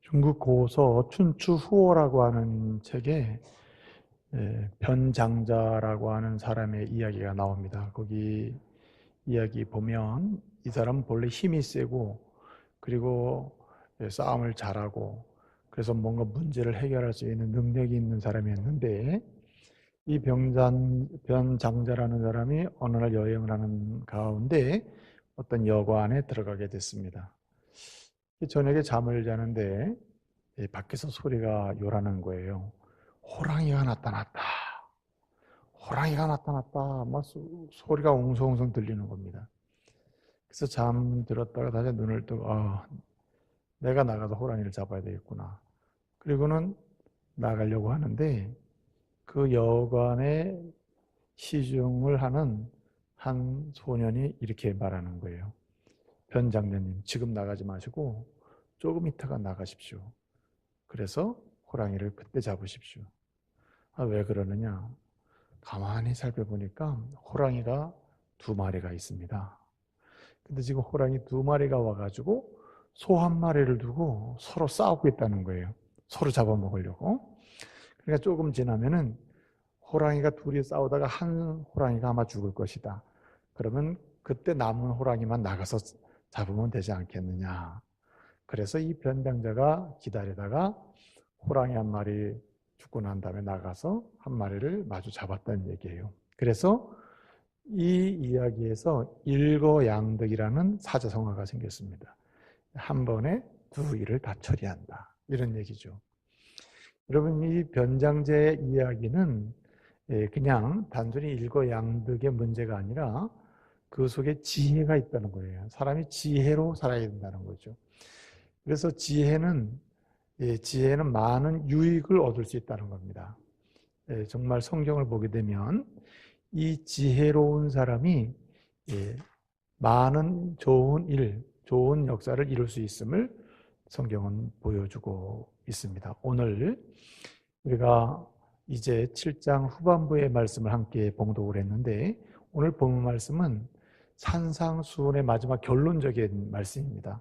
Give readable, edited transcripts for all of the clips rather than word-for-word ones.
중국 고서 춘추후어라고 하는 책에 변장자라고 하는 사람의 이야기가 나옵니다. 거기 이야기 보면 이 사람은 본래 힘이 세고 그리고 싸움을 잘하고 그래서 뭔가 문제를 해결할 수 있는 능력이 있는 사람이었는데 이 변장자라는 사람이 어느 날 여행을 하는 가운데 어떤 여관에 들어가게 됐습니다. 저녁에 잠을 자는데 밖에서 소리가 요란한 거예요. 호랑이가 나타났다. 호랑이가 나타났다. 막 소리가 웅성웅성 들리는 겁니다. 그래서 잠들었다가 다시 눈을 뜨고 내가 나가서 호랑이를 잡아야 되겠구나. 그리고는 나가려고 하는데 그 여관에 시중을 하는 한 소년이 이렇게 말하는 거예요. 변장자님, 지금 나가지 마시고 조금 있다가 나가십시오. 그래서 호랑이를 그때 잡으십시오. 왜 그러느냐? 가만히 살펴보니까 호랑이가 두 마리가 있습니다. 근데 지금 호랑이 두 마리가 와가지고 소 한 마리를 두고 서로 싸우고 있다는 거예요. 서로 잡아먹으려고. 그러니까 조금 지나면은 호랑이가 둘이 싸우다가 한 호랑이가 아마 죽을 것이다. 그러면 그때 남은 호랑이만 나가서 잡으면 되지 않겠느냐. 그래서 이 변장자가 기다리다가 호랑이 한 마리 죽고 난 다음에 나가서 한 마리를 마주 잡았다는 얘기예요. 그래서 이 이야기에서 일거양득이라는 사자성어가 생겼습니다. 한 번에 두 일을 다 처리한다. 이런 얘기죠. 여러분, 이 변장자의 이야기는 그냥 단순히 일거양득의 문제가 아니라 그 속에 지혜가 있다는 거예요. 사람이 지혜로 살아야 된다는 거죠. 그래서 지혜는 많은 유익을 얻을 수 있다는 겁니다. 정말 성경을 보게 되면 이 지혜로운 사람이 많은 좋은 일, 좋은 역사를 이룰 수 있음을 성경은 보여주고 있습니다. 오늘 우리가 이제 7장 후반부의 말씀을 함께 봉독을 했는데 오늘 본문 말씀은 산상수훈의 마지막 결론적인 말씀입니다.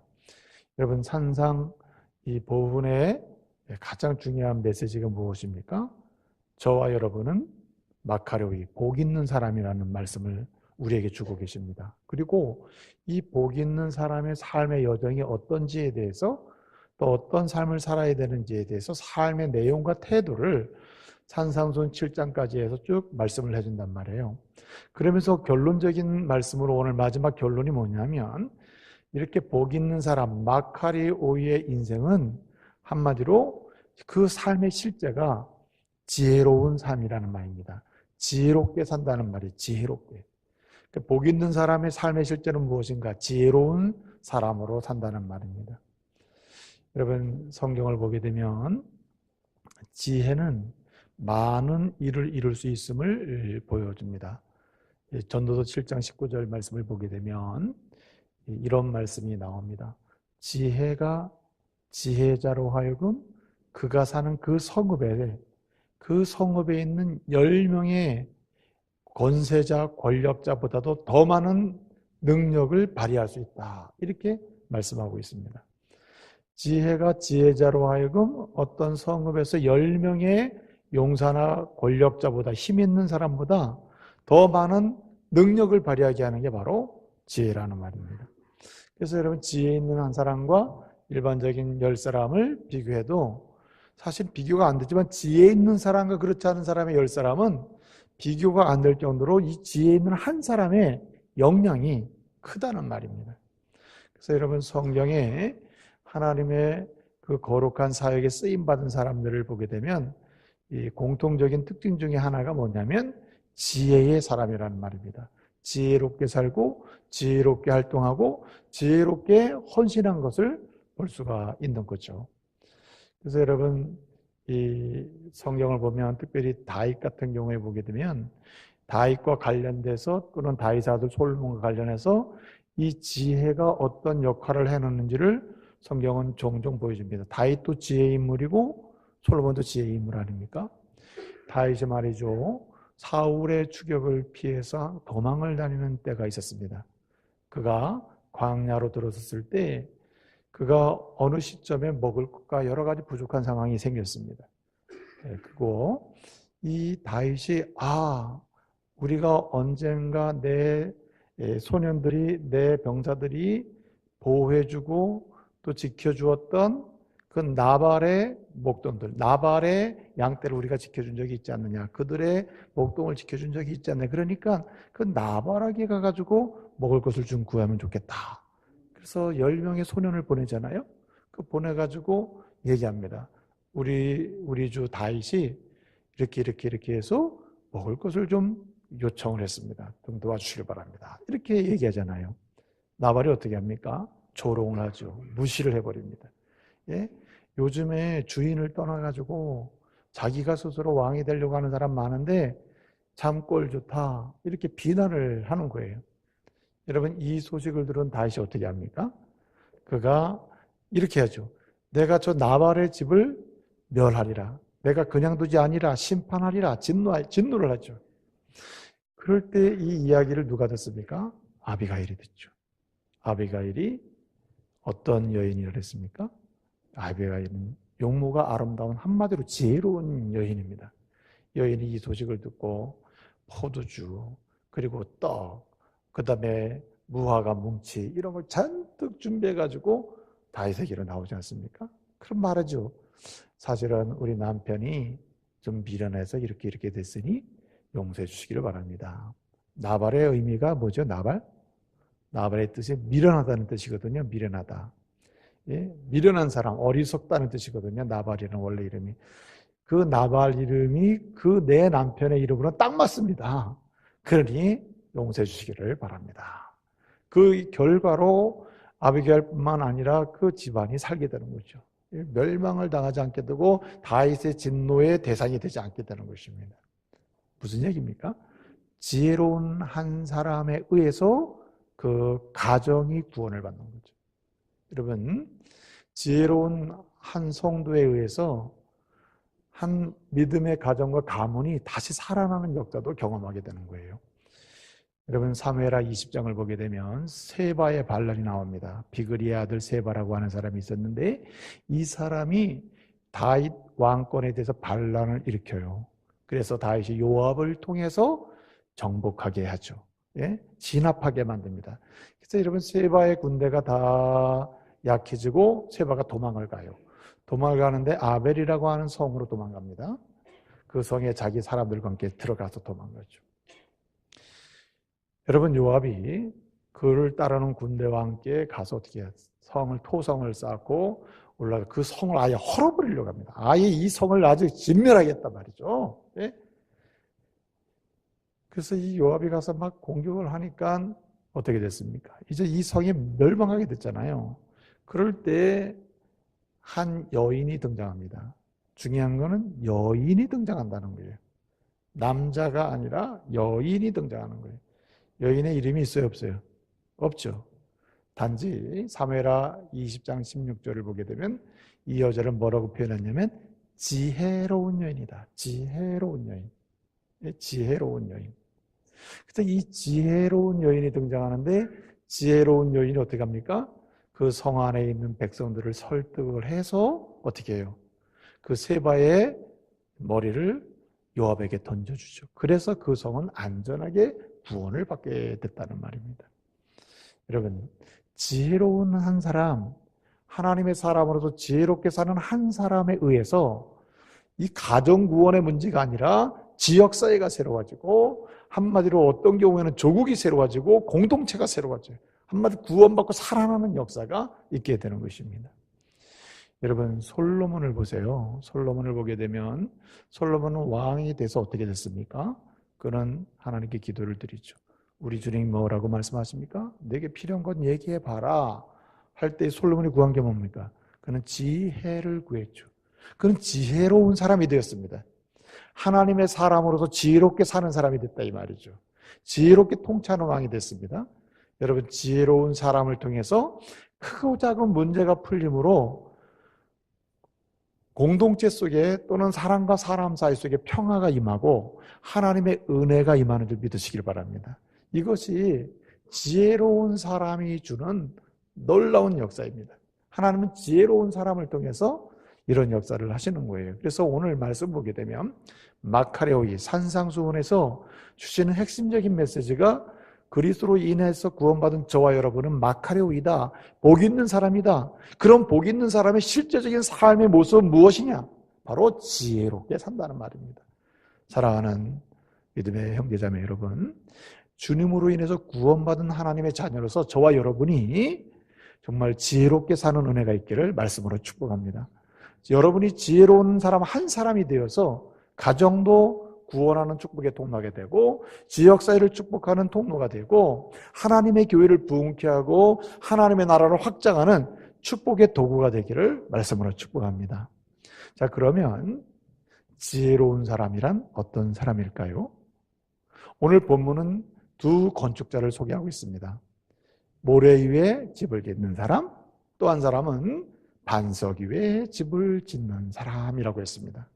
여러분, 이 부분의 가장 중요한 메시지가 무엇입니까? 저와 여러분은 마카로이, 복 있는 사람이라는 말씀을 우리에게 주고 계십니다. 그리고 이 복 있는 사람의 삶의 여정이 어떤지에 대해서 또 어떤 삶을 살아야 되는지에 대해서 삶의 내용과 태도를 산상수훈 7장까지 해서 쭉 말씀을 해준단 말이에요. 그러면서 결론적인 말씀으로 오늘 마지막 결론이 뭐냐면 이렇게 복 있는 사람 마카리오의 인생은 한마디로 그 삶의 실제가 지혜로운 삶이라는 말입니다. 지혜롭게 산다는 말이 지혜롭게. 복 있는 사람의 삶의 실제는 무엇인가? 지혜로운 사람으로 산다는 말입니다. 여러분, 성경을 보게 되면 지혜는 많은 일을 이룰 수 있음을 보여줍니다. 전도서 7장 19절 말씀을 보게 되면 이런 말씀이 나옵니다. 지혜가 지혜자로 하여금 그가 사는 그 성읍에 있는 10명의 권세자, 권력자보다도 더 많은 능력을 발휘할 수 있다. 이렇게 말씀하고 있습니다. 지혜가 지혜자로 하여금 어떤 성읍에서 10명의 용사나 권력자보다 힘 있는 사람보다 더 많은 능력을 발휘하게 하는 게 바로 지혜라는 말입니다. 그래서 여러분, 지혜 있는 한 사람과 일반적인 10사람을 비교해도 사실 비교가 안 되지만 지혜 있는 사람과 그렇지 않은 사람의 10사람은 비교가 안 될 정도로 이 지혜 있는 한 사람의 역량이 크다는 말입니다. 그래서 여러분, 성경에 하나님의 그 거룩한 사역에 쓰임받은 사람들을 보게 되면 이 공통적인 특징 중에 하나가 뭐냐면 지혜의 사람이라는 말입니다. 지혜롭게 살고 지혜롭게 활동하고 지혜롭게 헌신한 것을 볼 수가 있는 거죠. 그래서 여러분, 이 성경을 보면 특별히 다윗 같은 경우에 보게 되면 다윗과 관련돼서 또는 다윗의 아들 솔로몬과 관련해서 이 지혜가 어떤 역할을 해놓는지를 성경은 종종 보여줍니다. 다윗도 지혜의 인물이고 솔로몬도 지혜의 인물 아닙니까? 다윗이 말이죠, 사울의 추격을 피해서 도망을 다니는 때가 있었습니다. 그가 광야로 들어섰을 때 그가 어느 시점에 먹을 것과 여러 가지 부족한 상황이 생겼습니다. 그리고 이 다윗이 우리가 언젠가 내 소년들이, 내 병사들이 보호해주고 또 지켜주었던 그 나발의 목동들, 나발의 양떼를 우리가 지켜준 적이 있지 않느냐, 그들의 목동을 지켜준 적이 있지 않느냐. 그러니까 그 나발에게 가가지고 먹을 것을 좀 구하면 좋겠다. 그래서 10명의 소년을 보내잖아요. 그 보내가지고 얘기합니다. 우리 주 다윗이 이렇게 해서 먹을 것을 좀 요청을 했습니다. 좀 도와주시길 바랍니다. 이렇게 얘기하잖아요. 나발이 어떻게 합니까? 조롱을 하죠. 무시를 해버립니다. 예? 요즘에 주인을 떠나가지고 자기가 스스로 왕이 되려고 하는 사람 많은데 참 꼴 좋다. 이렇게 비난을 하는 거예요. 여러분, 이 소식을 들은 다윗이 어떻게 합니까? 그가 이렇게 하죠. 내가 저 나발의 집을 멸하리라. 내가 그냥 두지 아니라 심판하리라. 진노를 하죠. 그럴 때 이 이야기를 누가 듣습니까? 아비가일이 듣죠. 아비가일이 어떤 여인이라 했습니까? 아비가일은 용모가 아름다운, 한마디로 지혜로운 여인입니다. 여인이 이 소식을 듣고 포도주, 그리고 떡, 그 다음에 무화과 뭉치 이런 걸 잔뜩 준비해가지고 다윗에게로 나오지 않습니까? 그럼 말하죠. 사실은 우리 남편이 좀 미련해서 이렇게 됐으니 용서해 주시기를 바랍니다. 나발의 의미가 뭐죠? 나발의 뜻이 미련하다는 뜻이거든요. 미련하다. 예? 미련한 사람, 어리석다는 뜻이거든요. 나발이라는 원래 이름이. 그 나발 이름이 그 내 남편의 이름으로 딱 맞습니다. 그러니 용서해 주시기를 바랍니다. 그 결과로 아비게일뿐만 아니라 그 집안이 살게 되는 거죠. 멸망을 당하지 않게 되고 다윗의 진노의 대상이 되지 않게 되는 것입니다. 무슨 얘기입니까? 지혜로운 한 사람에 의해서 그 가정이 구원을 받는 거죠. 여러분, 지혜로운 한 성도에 의해서 한 믿음의 가정과 가문이 다시 살아나는 역사도 경험하게 되는 거예요. 여러분, 사무엘하 20장을 보게 되면 세바의 반란이 나옵니다. 비그리의 아들 세바라고 하는 사람이 있었는데 이 사람이 다윗 왕권에 대해서 반란을 일으켜요. 그래서 다윗이 요압을 통해서 정복하게 하죠. 예? 진압하게 만듭니다. 그래서 여러분, 세바의 군대가 다 약해지고 세바가 도망을 가요. 도망을 가는데 아벨이라고 하는 성으로 도망갑니다. 그 성에 자기 사람들과 함께 들어가서 도망가죠. 여러분, 요압이 그를 따르는 군대와 함께 가서 어떻게 해요? 토성을 쌓고 올라가 그 성을 아예 헐어버리려고 합니다. 아예 이 성을 아주 진멸하겠단 말이죠. 예? 그래서 이 요압이 가서 막 공격을 하니까 어떻게 됐습니까? 이제 이 성이 멸망하게 됐잖아요. 그럴 때 한 여인이 등장합니다. 중요한 거는 여인이 등장한다는 거예요. 남자가 아니라 여인이 등장하는 거예요. 여인의 이름이 있어요, 없어요? 없죠. 단지 사무엘하 20장 16절을 보게 되면 이 여자를 뭐라고 표현했냐면 지혜로운 여인이다. 지혜로운 여인. 지혜로운 여인. 그래서 이 지혜로운 여인이 등장하는데 지혜로운 여인이 어떻게 합니까? 그 성 안에 있는 백성들을 설득을 해서 어떻게 해요? 그 세바의 머리를 요압에게 던져주죠. 그래서 그 성은 안전하게 구원을 받게 됐다는 말입니다. 여러분, 지혜로운 한 사람, 하나님의 사람으로서 지혜롭게 사는 한 사람에 의해서 이 가정 구원의 문제가 아니라 지역사회가 새로워지고 한마디로 어떤 경우에는 조국이 새로워지고 공동체가 새로워져요. 한마디로 구원받고 살아나는 역사가 있게 되는 것입니다. 여러분, 솔로몬을 보세요. 솔로몬을 보게 되면 솔로몬은 왕이 돼서 어떻게 됐습니까? 그는 하나님께 기도를 드리죠. 우리 주님 뭐라고 말씀하십니까? 내게 필요한 건 얘기해 봐라 할 때 솔로몬이 구한 게 뭡니까? 그는 지혜를 구했죠. 그는 지혜로운 사람이 되었습니다. 하나님의 사람으로서 지혜롭게 사는 사람이 됐다 이 말이죠. 지혜롭게 통치하는 왕이 됐습니다. 여러분, 지혜로운 사람을 통해서 크고 작은 문제가 풀림으로 공동체 속에 또는 사람과 사람 사이 속에 평화가 임하고 하나님의 은혜가 임하는 줄 믿으시길 바랍니다. 이것이 지혜로운 사람이 주는 놀라운 역사입니다. 하나님은 지혜로운 사람을 통해서 이런 역사를 하시는 거예요. 그래서 오늘 말씀 보게 되면 마카레오이 산상수훈에서 주시는 핵심적인 메시지가 그리스도로 인해서 구원받은 저와 여러분은 마카레오이다. 복 있는 사람이다. 그런 복 있는 사람의 실제적인 삶의 모습은 무엇이냐? 바로 지혜롭게 산다는 말입니다. 사랑하는 믿음의 형제자매 여러분, 주님으로 인해서 구원받은 하나님의 자녀로서 저와 여러분이 정말 지혜롭게 사는 은혜가 있기를 말씀으로 축복합니다. 여러분이 지혜로운 사람 한 사람이 되어서 가정도 구원하는 축복의 통로가 되고 지역사회를 축복하는 통로가 되고 하나님의 교회를 부흥케 하고 하나님의 나라를 확장하는 축복의 도구가 되기를 말씀으로 축복합니다. 자, 그러면 지혜로운 사람이란 어떤 사람일까요? 오늘 본문은 두 건축자를 소개하고 있습니다. 모래 위에 집을 짓는 사람, 또 한 사람은 반석 위에 집을 짓는 사람이라고 했습니다.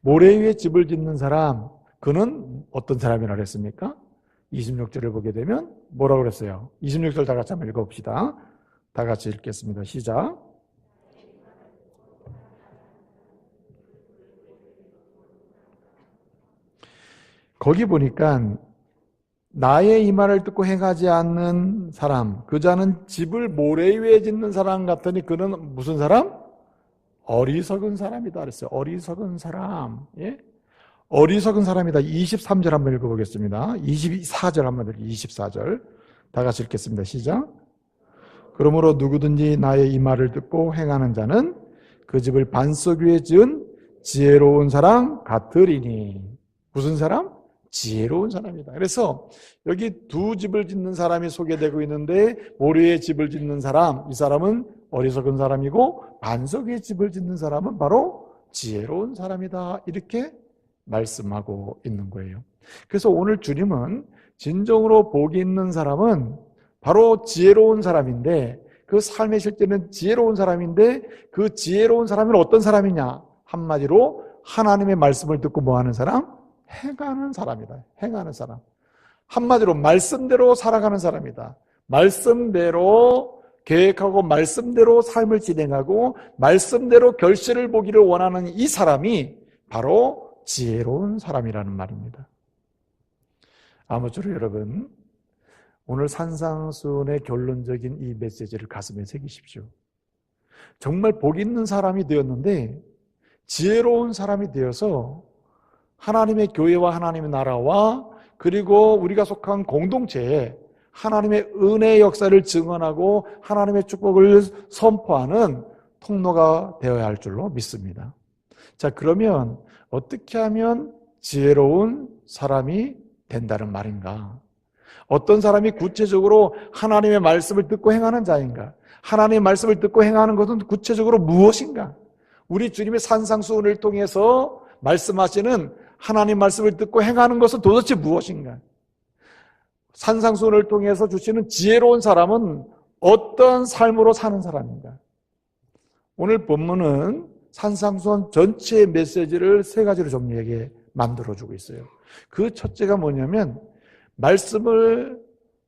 모래 위에 집을 짓는 사람, 그는 어떤 사람이라고 했습니까? 26절을 보게 되면 뭐라고 그랬어요? 26절 다 같이 한번 읽어봅시다. 다 같이 읽겠습니다. 시작. 거기 보니까 나의 이 말을 듣고 행하지 않는 사람, 그 자는 집을 모래 위에 짓는 사람 같으니 그는 무슨 사람? 어리석은 사람이다 그랬어요. 어리석은 사람. 예? 어리석은 사람이다. 23절 한번 읽어보겠습니다. 24절 한번 읽어요. 24절. 다 같이 읽겠습니다. 시작. 그러므로 누구든지 나의 이 말을 듣고 행하는 자는 그 집을 반석 위에 지은 지혜로운 사람 같으리니. 무슨 사람? 지혜로운 사람이다. 그래서 여기 두 집을 짓는 사람이 소개되고 있는데 모래에 집을 짓는 사람, 이 사람은 어리석은 사람이고 반석 위에 집을 짓는 사람은 바로 지혜로운 사람이다. 이렇게 말씀하고 있는 거예요. 그래서 오늘 주님은 진정으로 복이 있는 사람은 바로 지혜로운 사람인데 그 삶의 실제는 지혜로운 사람인데 그 지혜로운 사람은 어떤 사람이냐? 한마디로 하나님의 말씀을 듣고 뭐 하는 사람? 행하는 사람이다. 행하는 사람. 한마디로 말씀대로 살아가는 사람이다. 말씀대로 계획하고 말씀대로 삶을 진행하고 말씀대로 결실을 보기를 원하는 이 사람이 바로 지혜로운 사람이라는 말입니다. 아무쪼록 여러분, 오늘 산상수훈의 결론적인 이 메시지를 가슴에 새기십시오. 정말 복 있는 사람이 되었는데 지혜로운 사람이 되어서 하나님의 교회와 하나님의 나라와 그리고 우리가 속한 공동체에 하나님의 은혜의 역사를 증언하고 하나님의 축복을 선포하는 통로가 되어야 할 줄로 믿습니다. 자, 그러면 어떻게 하면 지혜로운 사람이 된다는 말인가? 어떤 사람이 구체적으로 하나님의 말씀을 듣고 행하는 자인가? 하나님의 말씀을 듣고 행하는 것은 구체적으로 무엇인가? 우리 주님의 산상수훈을 통해서 말씀하시는 하나님 말씀을 듣고 행하는 것은 도대체 무엇인가? 산상수훈을 통해서 주시는 지혜로운 사람은 어떤 삶으로 사는 사람인가? 오늘 본문은 산상수훈 전체의 메시지를 세 가지로 정리하게 만들어주고 있어요. 그 첫째가 뭐냐면 말씀을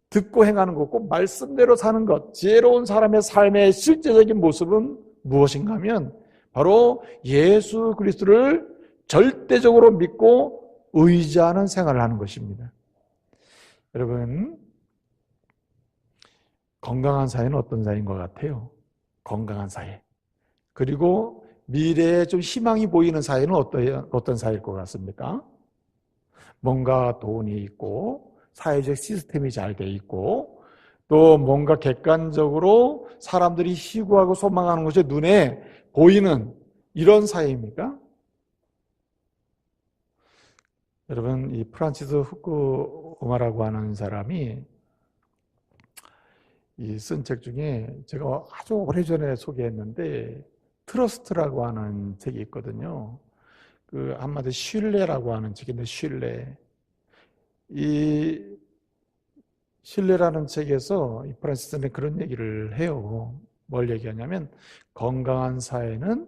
듣고 행하는 것, 꼭 말씀대로 사는 것, 지혜로운 사람의 삶의 실제적인 모습은 무엇인가 하면 바로 예수 그리스도를 절대적으로 믿고 의지하는 생활을 하는 것입니다. 여러분, 건강한 사회는 어떤 사회인 것 같아요? 건강한 사회. 그리고 미래에 좀 희망이 보이는 사회는 어떤 사회일 것 같습니까? 뭔가 돈이 있고 사회적 시스템이 잘 돼 있고 또 뭔가 객관적으로 사람들이 희구하고 소망하는 것이 눈에 보이는 이런 사회입니까? 여러분, 이 프란치스 후쿠오마라고 하는 사람이 쓴 책 중에 제가 아주 오래전에 소개했는데 트러스트라고 하는 책이 있거든요. 그 한마디 신뢰라고 하는 책인데 신뢰. 이 신뢰라는 책에서 이 프란시스는 그런 얘기를 해요. 뭘 얘기하냐면 건강한 사회는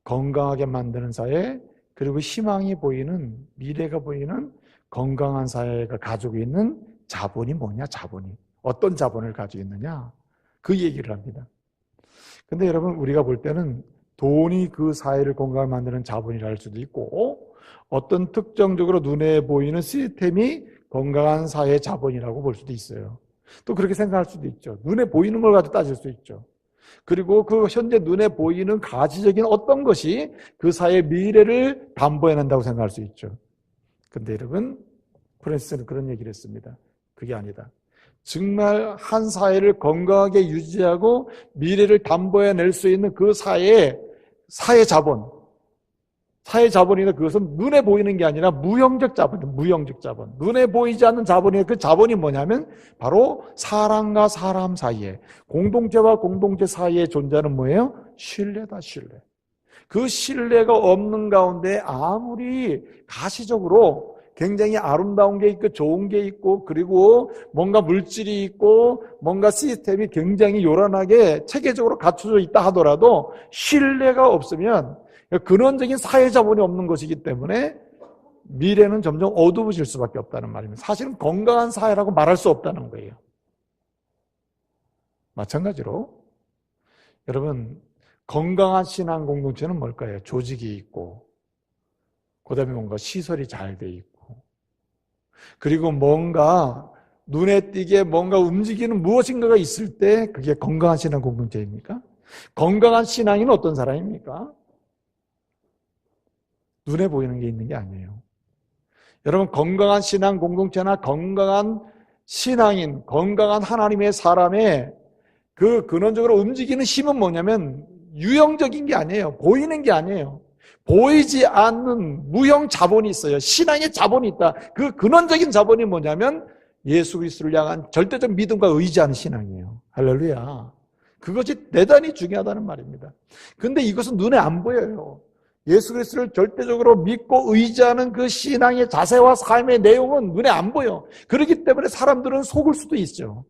건강하게 만드는 사회, 그리고 희망이 보이는, 미래가 보이는 건강한 사회가 가지고 있는 자본이 뭐냐? 자본이. 어떤 자본을 가지고 있느냐? 그 얘기를 합니다. 근데 여러분, 우리가 볼 때는 돈이 그 사회를 건강하게 만드는 자본이라 할 수도 있고, 어떤 특정적으로 눈에 보이는 시스템이 건강한 사회의 자본이라고 볼 수도 있어요. 또 그렇게 생각할 수도 있죠. 눈에 보이는 걸 가지고 따질 수 있죠. 그리고 그 현재 눈에 보이는 가시적인 어떤 것이 그 사회의 미래를 담보해낸다고 생각할 수 있죠. 근데 여러분, 프랜시스는 그런 얘기를 했습니다. 그게 아니다. 정말 한 사회를 건강하게 유지하고 미래를 담보해낼 수 있는 그 사회의 사회자본이나 그것은 눈에 보이는 게 아니라 무형적 자본이에요. 무형적 자본. 눈에 보이지 않는 자본이에요. 그 자본이 뭐냐면 바로 사람과 사람 사이에, 공동체와 공동체 사이에 존재하는 뭐예요? 신뢰다, 신뢰. 그 신뢰가 없는 가운데 아무리 가시적으로 굉장히 아름다운 게 있고 좋은 게 있고 그리고 뭔가 물질이 있고 뭔가 시스템이 굉장히 요란하게 체계적으로 갖춰져 있다 하더라도 신뢰가 없으면 근원적인 사회자본이 없는 것이기 때문에 미래는 점점 어두워질 수밖에 없다는 말입니다. 사실은 건강한 사회라고 말할 수 없다는 거예요. 마찬가지로 여러분, 건강한 신앙 공동체는 뭘까요? 조직이 있고 그 다음에 뭔가 시설이 잘 돼 있고 그리고 뭔가 눈에 띄게 뭔가 움직이는 무엇인가가 있을 때 그게 건강한 신앙 공동체입니까? 건강한 신앙인은 어떤 사람입니까? 눈에 보이는 게 있는 게 아니에요. 여러분, 건강한 신앙 공동체나 건강한 신앙인, 건강한 하나님의 사람의 그 근원적으로 움직이는 힘은 뭐냐면 유형적인 게 아니에요. 보이는 게 아니에요. 보이지 않는 무형 자본이 있어요. 신앙의 자본이 있다. 그 근원적인 자본이 뭐냐면 예수 그리스도를 향한 절대적 믿음과 의지하는 신앙이에요. 할렐루야. 그것이 대단히 중요하다는 말입니다. 그런데 이것은 눈에 안 보여요. 예수 그리스도를 절대적으로 믿고 의지하는 그 신앙의 자세와 삶의 내용은 눈에 안 보여. 그렇기 때문에 사람들은 속을 수도 있죠.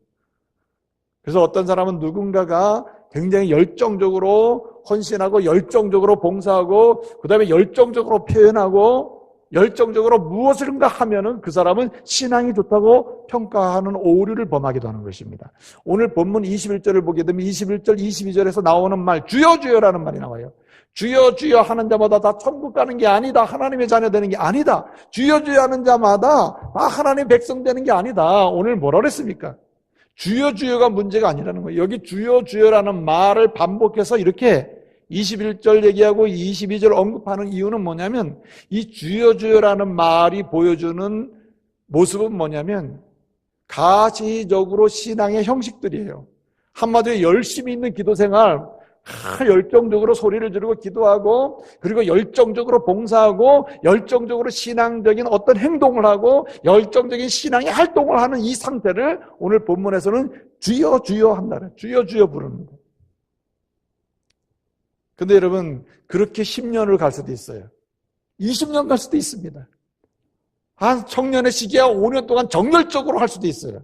그래서 어떤 사람은 누군가가 굉장히 열정적으로 헌신하고 열정적으로 봉사하고 그 다음에 열정적으로 표현하고 열정적으로 무엇인가 하면은 그 사람은 신앙이 좋다고 평가하는 오류를 범하기도 하는 것입니다. 오늘 본문 21절을 보게 되면 21절, 22절에서 나오는 말 주여 주여라는 말이 나와요. 주여 주여 하는 자마다 다 천국 가는 게 아니다. 하나님의 자녀 되는 게 아니다. 주여 주여 하는 자마다 다 하나님의 백성 되는 게 아니다. 오늘 뭐라 그랬습니까? 주여 주여가 문제가 아니라는 거예요. 여기 주여 주여라는 말을 반복해서 이렇게 21절 얘기하고 22절 언급하는 이유는 뭐냐면 이 주여 주여라는 말이 보여주는 모습은 뭐냐면 가시적으로 신앙의 형식들이에요. 한마디로 열심히 있는 기도생활, 열정적으로 소리를 지르고 기도하고 그리고 열정적으로 봉사하고 열정적으로 신앙적인 어떤 행동을 하고 열정적인 신앙의 활동을 하는 이 상태를 오늘 본문에서는 주여 주여 한다는, 주여 주여 부르는 거예요. 근데 여러분, 그렇게 10년을 갈 수도 있어요. 20년 갈 수도 있습니다. 한 청년의 시기야 5년 동안 정열적으로 할 수도 있어요.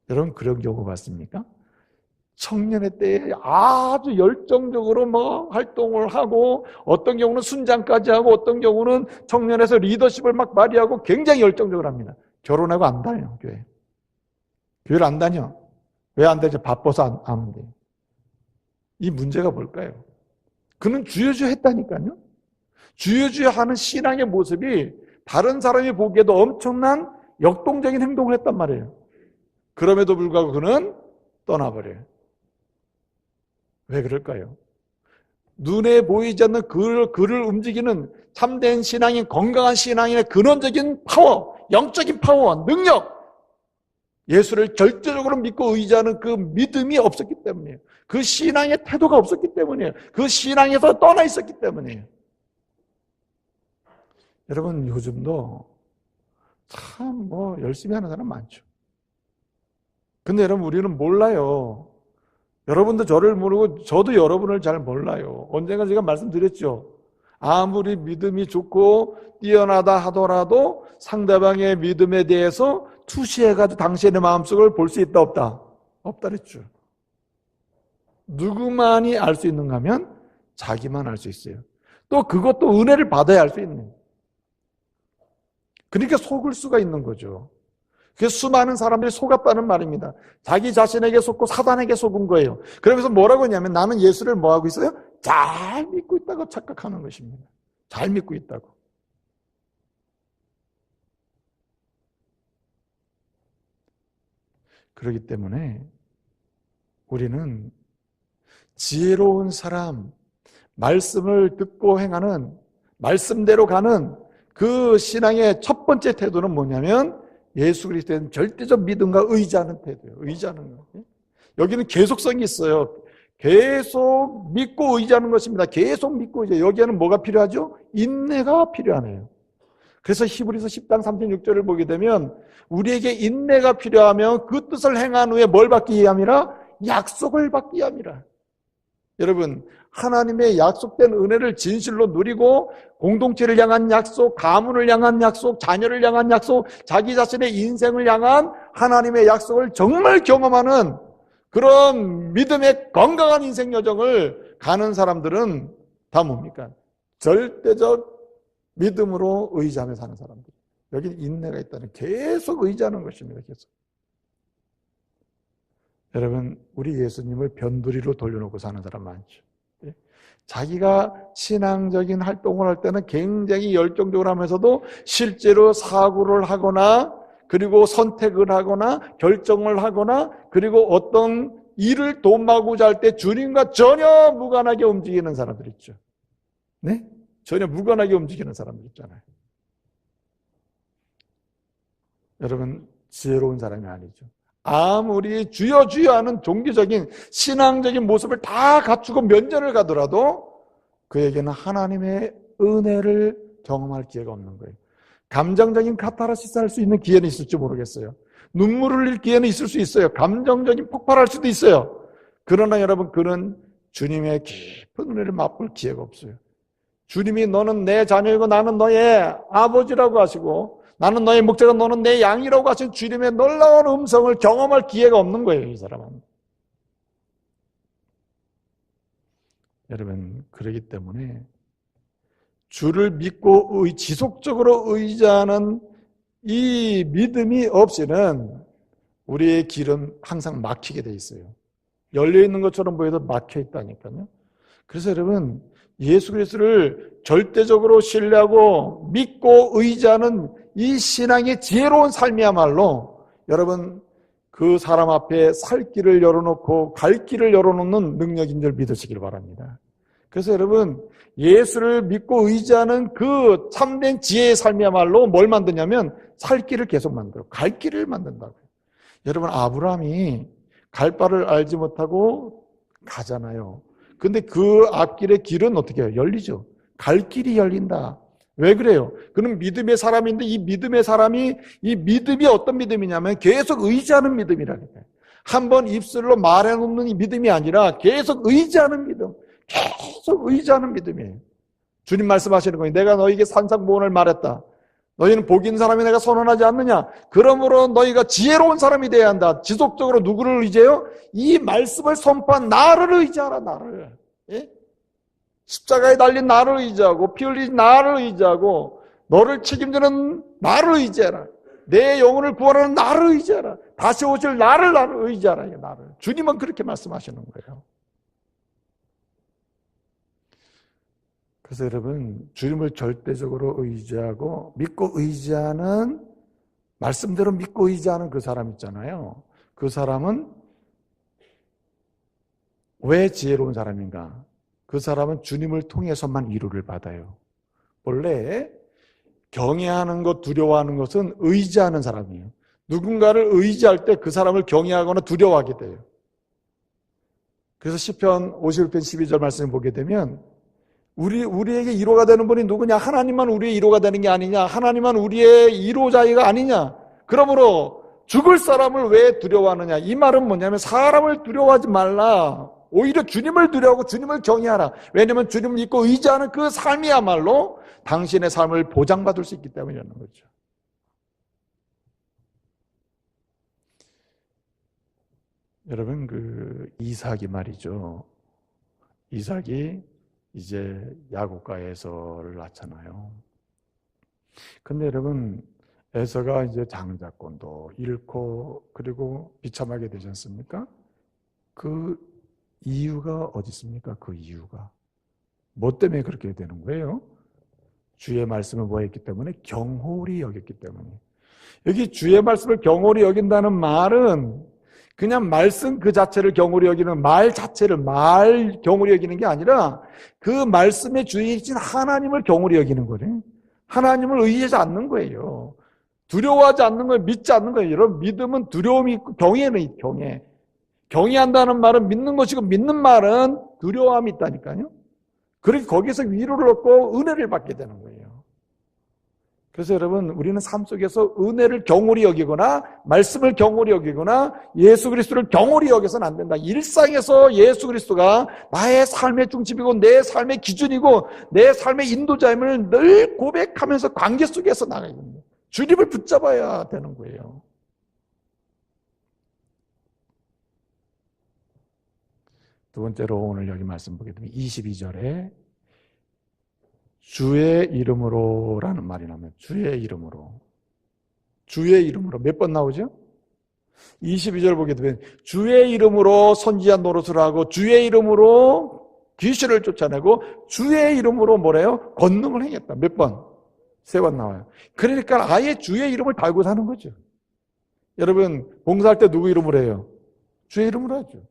여러분, 그런 경우 봤습니까? 청년의 때에 아주 열정적으로 활동을 하고 어떤 경우는 순장까지 하고 어떤 경우는 청년에서 리더십을 막 발휘하고 굉장히 열정적으로 합니다. 결혼하고 안 다녀요, 교회. 교회를 안 다녀. 왜 안 다니죠? 바빠서 안 온대요. 이 문제가 뭘까요? 그는 주여주여 했다니까요. 주여주여 하는 신앙의 모습이 다른 사람이 보기에도 엄청난 역동적인 행동을 했단 말이에요. 그럼에도 불구하고 그는 떠나버려요. 왜 그럴까요? 눈에 보이지 않는 그를 움직이는 참된 신앙인, 건강한 신앙인의 근원적인 파워, 영적인 파워, 능력, 예수를 절대적으로 믿고 의지하는 그 믿음이 없었기 때문이에요. 그 신앙의 태도가 없었기 때문이에요. 그 신앙에서 떠나 있었기 때문이에요. 여러분, 요즘도 참 열심히 하는 사람 많죠. 근데 여러분, 우리는 몰라요. 여러분도 저를 모르고 저도 여러분을 잘 몰라요. 언젠가 제가 말씀드렸죠. 아무리 믿음이 좋고 뛰어나다 하더라도 상대방의 믿음에 대해서 투시해가지고 당신의 마음속을 볼 수 있다 없다? 없다 그랬죠. 누구만이 알 수 있는가 하면 자기만 알 수 있어요. 또 그것도 은혜를 받아야 알 수 있는. 그러니까 속을 수가 있는 거죠. 그 수많은 사람들이 속았다는 말입니다. 자기 자신에게 속고 사단에게 속은 거예요. 그러면서 뭐라고 하냐면 나는 예수를 뭐하고 있어요? 잘 믿고 있다고 착각하는 것입니다. 잘 믿고 있다고. 그렇기 때문에 우리는 지혜로운 사람, 말씀을 듣고 행하는, 말씀대로 가는 그 신앙의 첫 번째 태도는 뭐냐면 예수 그리스도에 대한 절대적 믿음과 의지하는 태도예요. 의지하는 거예요. 여기는 계속성이 있어요. 계속 믿고 의지하는 것입니다. 계속 믿고 의지. 여기에는 뭐가 필요하죠? 인내가 필요하네요. 그래서 히브리서 10장 36절을 보게 되면 우리에게 인내가 필요하면 그 뜻을 행한 후에 뭘 받기 위함이라? 약속을 받기 위함이라. 여러분, 하나님의 약속된 은혜를 진실로 누리고 공동체를 향한 약속, 가문을 향한 약속, 자녀를 향한 약속, 자기 자신의 인생을 향한 하나님의 약속을 정말 경험하는 그런 믿음의 건강한 인생 여정을 가는 사람들은 다 뭡니까? 절대적 믿음으로 의지하며 사는 사람들. 여기 인내가 있다는, 계속 의지하는 것입니다. 계속. 여러분, 우리 예수님을 변두리로 돌려놓고 사는 사람 많죠. 자기가 신앙적인 활동을 할 때는 굉장히 열정적으로 하면서도 실제로 사고를 하거나 그리고 선택을 하거나 결정을 하거나 그리고 어떤 일을 도모하고자 할 때 주님과 전혀 무관하게 움직이는 사람들 있죠. 네? 전혀 무관하게 움직이는 사람들 있잖아요. 여러분, 지혜로운 사람이 아니죠. 아무리 주여 주여 하는 종교적인 신앙적인 모습을 다 갖추고 면전을 가더라도 그에게는 하나님의 은혜를 경험할 기회가 없는 거예요. 감정적인 카타르시스 할 수 있는 기회는 있을지 모르겠어요. 눈물을 흘릴 기회는 있을 수 있어요. 감정적인 폭발할 수도 있어요. 그러나 여러분, 그는 주님의 깊은 은혜를 맛볼 기회가 없어요. 주님이 너는 내 자녀이고 나는 너의 아버지라고 하시고 나는 너의 목자가 너는 내 양이라고 하신 주님의 놀라운 음성을 경험할 기회가 없는 거예요, 이 사람은. 여러분, 그렇기 때문에 주를 믿고 지속적으로 의지하는 이 믿음이 없이는 우리의 길은 항상 막히게 돼 있어요. 열려있는 것처럼 보여도 막혀 있다니까요. 그래서 여러분, 예수 그리스도를 절대적으로 신뢰하고 믿고 의지하는 이 신앙의 지혜로운 삶이야말로 여러분, 그 사람 앞에 살 길을 열어놓고 갈 길을 열어놓는 능력인 줄 믿으시길 바랍니다. 그래서 여러분, 예수를 믿고 의지하는 그 참된 지혜의 삶이야말로 뭘 만드냐면 살 길을 계속 만들어, 갈 길을 만든다고요. 여러분, 아브라함이 갈 바를 알지 못하고 가잖아요. 근데 그 앞길의 길은 어떻게 해요? 열리죠. 갈 길이 열린다. 왜 그래요? 그는 믿음의 사람인데 이 믿음의 사람이 이 믿음이 어떤 믿음이냐면 계속 의지하는 믿음이라니까요. 한번 입술로 말해놓는 이 믿음이 아니라 계속 의지하는 믿음. 계속 의지하는 믿음이에요. 주님 말씀하시는 거예요. 내가 너에게 산상보훈을 말했다. 너희는 복 있는 사람이 내가 선언하지 않느냐? 그러므로 너희가 지혜로운 사람이 되어야 한다. 지속적으로 누구를 의지해요? 이 말씀을 선포한 나를 의지하라, 나를. 예? 십자가에 달린 나를 의지하고 피 흘린 나를 의지하고 너를 책임지는 나를 의지해라. 내 영혼을 구원하는 나를 의지해라. 다시 오실 나를 의지하라. 나를. 주님은 그렇게 말씀하시는 거예요. 그래서 여러분, 주님을 절대적으로 의지하고 믿고 의지하는, 말씀대로 믿고 의지하는 그 사람 있잖아요. 그 사람은 왜 지혜로운 사람인가? 그 사람은 주님을 통해서만 위로를 받아요. 원래 경외하는 것, 두려워하는 것은 의지하는 사람이에요. 누군가를 의지할 때 그 사람을 경외하거나 두려워하게 돼요. 그래서 시편 51편 12절 말씀을 보게 되면 우리에게 위로가 되는 분이 누구냐? 하나님만 우리의 위로가 되는 게 아니냐? 하나님만 우리의 위로자이가 아니냐? 그러므로 죽을 사람을 왜 두려워하느냐? 이 말은 뭐냐면 사람을 두려워하지 말라. 오히려 주님을 두려워하고 주님을 경외하라. 왜냐하면 주님을 믿고 의지하는 그 삶이야말로 당신의 삶을 보장받을 수 있기 때문이라는 거죠. 여러분, 그 이삭이 말이죠. 이삭이 이제 야곱과 에서를 낳잖아요. 근데 여러분, 에서가 이제 장자권도 잃고 그리고 비참하게 되지 않습니까? 그 이유가 어디 있습니까? 그 이유가 뭐 때문에 그렇게 되는 거예요? 주의 말씀을 뭐 했기 때문에? 경홀히 여겼기 때문에. 여기 주의 말씀을 경홀히 여긴다는 말은 그냥 말씀 그 자체를 경홀히 여기는 말 자체를 말 경홀히 여기는 게 아니라 그 말씀의 주인이신 하나님을 경홀히 여기는 거예요. 하나님을 의지하지 않는 거예요. 두려워하지 않는 거예요. 믿지 않는 거예요. 여러분, 믿음은 두려움이 있고 경외는 있고 경외. 경외한다는 말은 믿는 것이고 믿는 말은 두려움이 있다니까요. 그렇게 거기서 위로를 얻고 은혜를 받게 되는 거예요. 그래서 여러분, 우리는 삶 속에서 은혜를 경홀히 여기거나 말씀을 경홀히 여기거나 예수 그리스도를 경홀히 여겨서는 안 된다. 일상에서 예수 그리스도가 나의 삶의 중심이고 내 삶의 기준이고 내 삶의 인도자임을 늘 고백하면서 관계 속에서 나가야 됩니다. 주님을 붙잡아야 되는 거예요. 두 번째로 오늘 여기 말씀 보게 되면 22절에 주의 이름으로라는 말이 나오면 주의 이름으로 몇 번 나오죠? 22절 보게 되면 주의 이름으로 선지자 노릇을 하고 주의 이름으로 귀신을 쫓아내고 주의 이름으로 뭐래요? 권능을 행했다. 몇 번? 3번 나와요. 그러니까 아예 주의 이름을 달고 사는 거죠. 여러분 봉사할 때 누구 이름으로 해요? 주의 이름으로 하죠.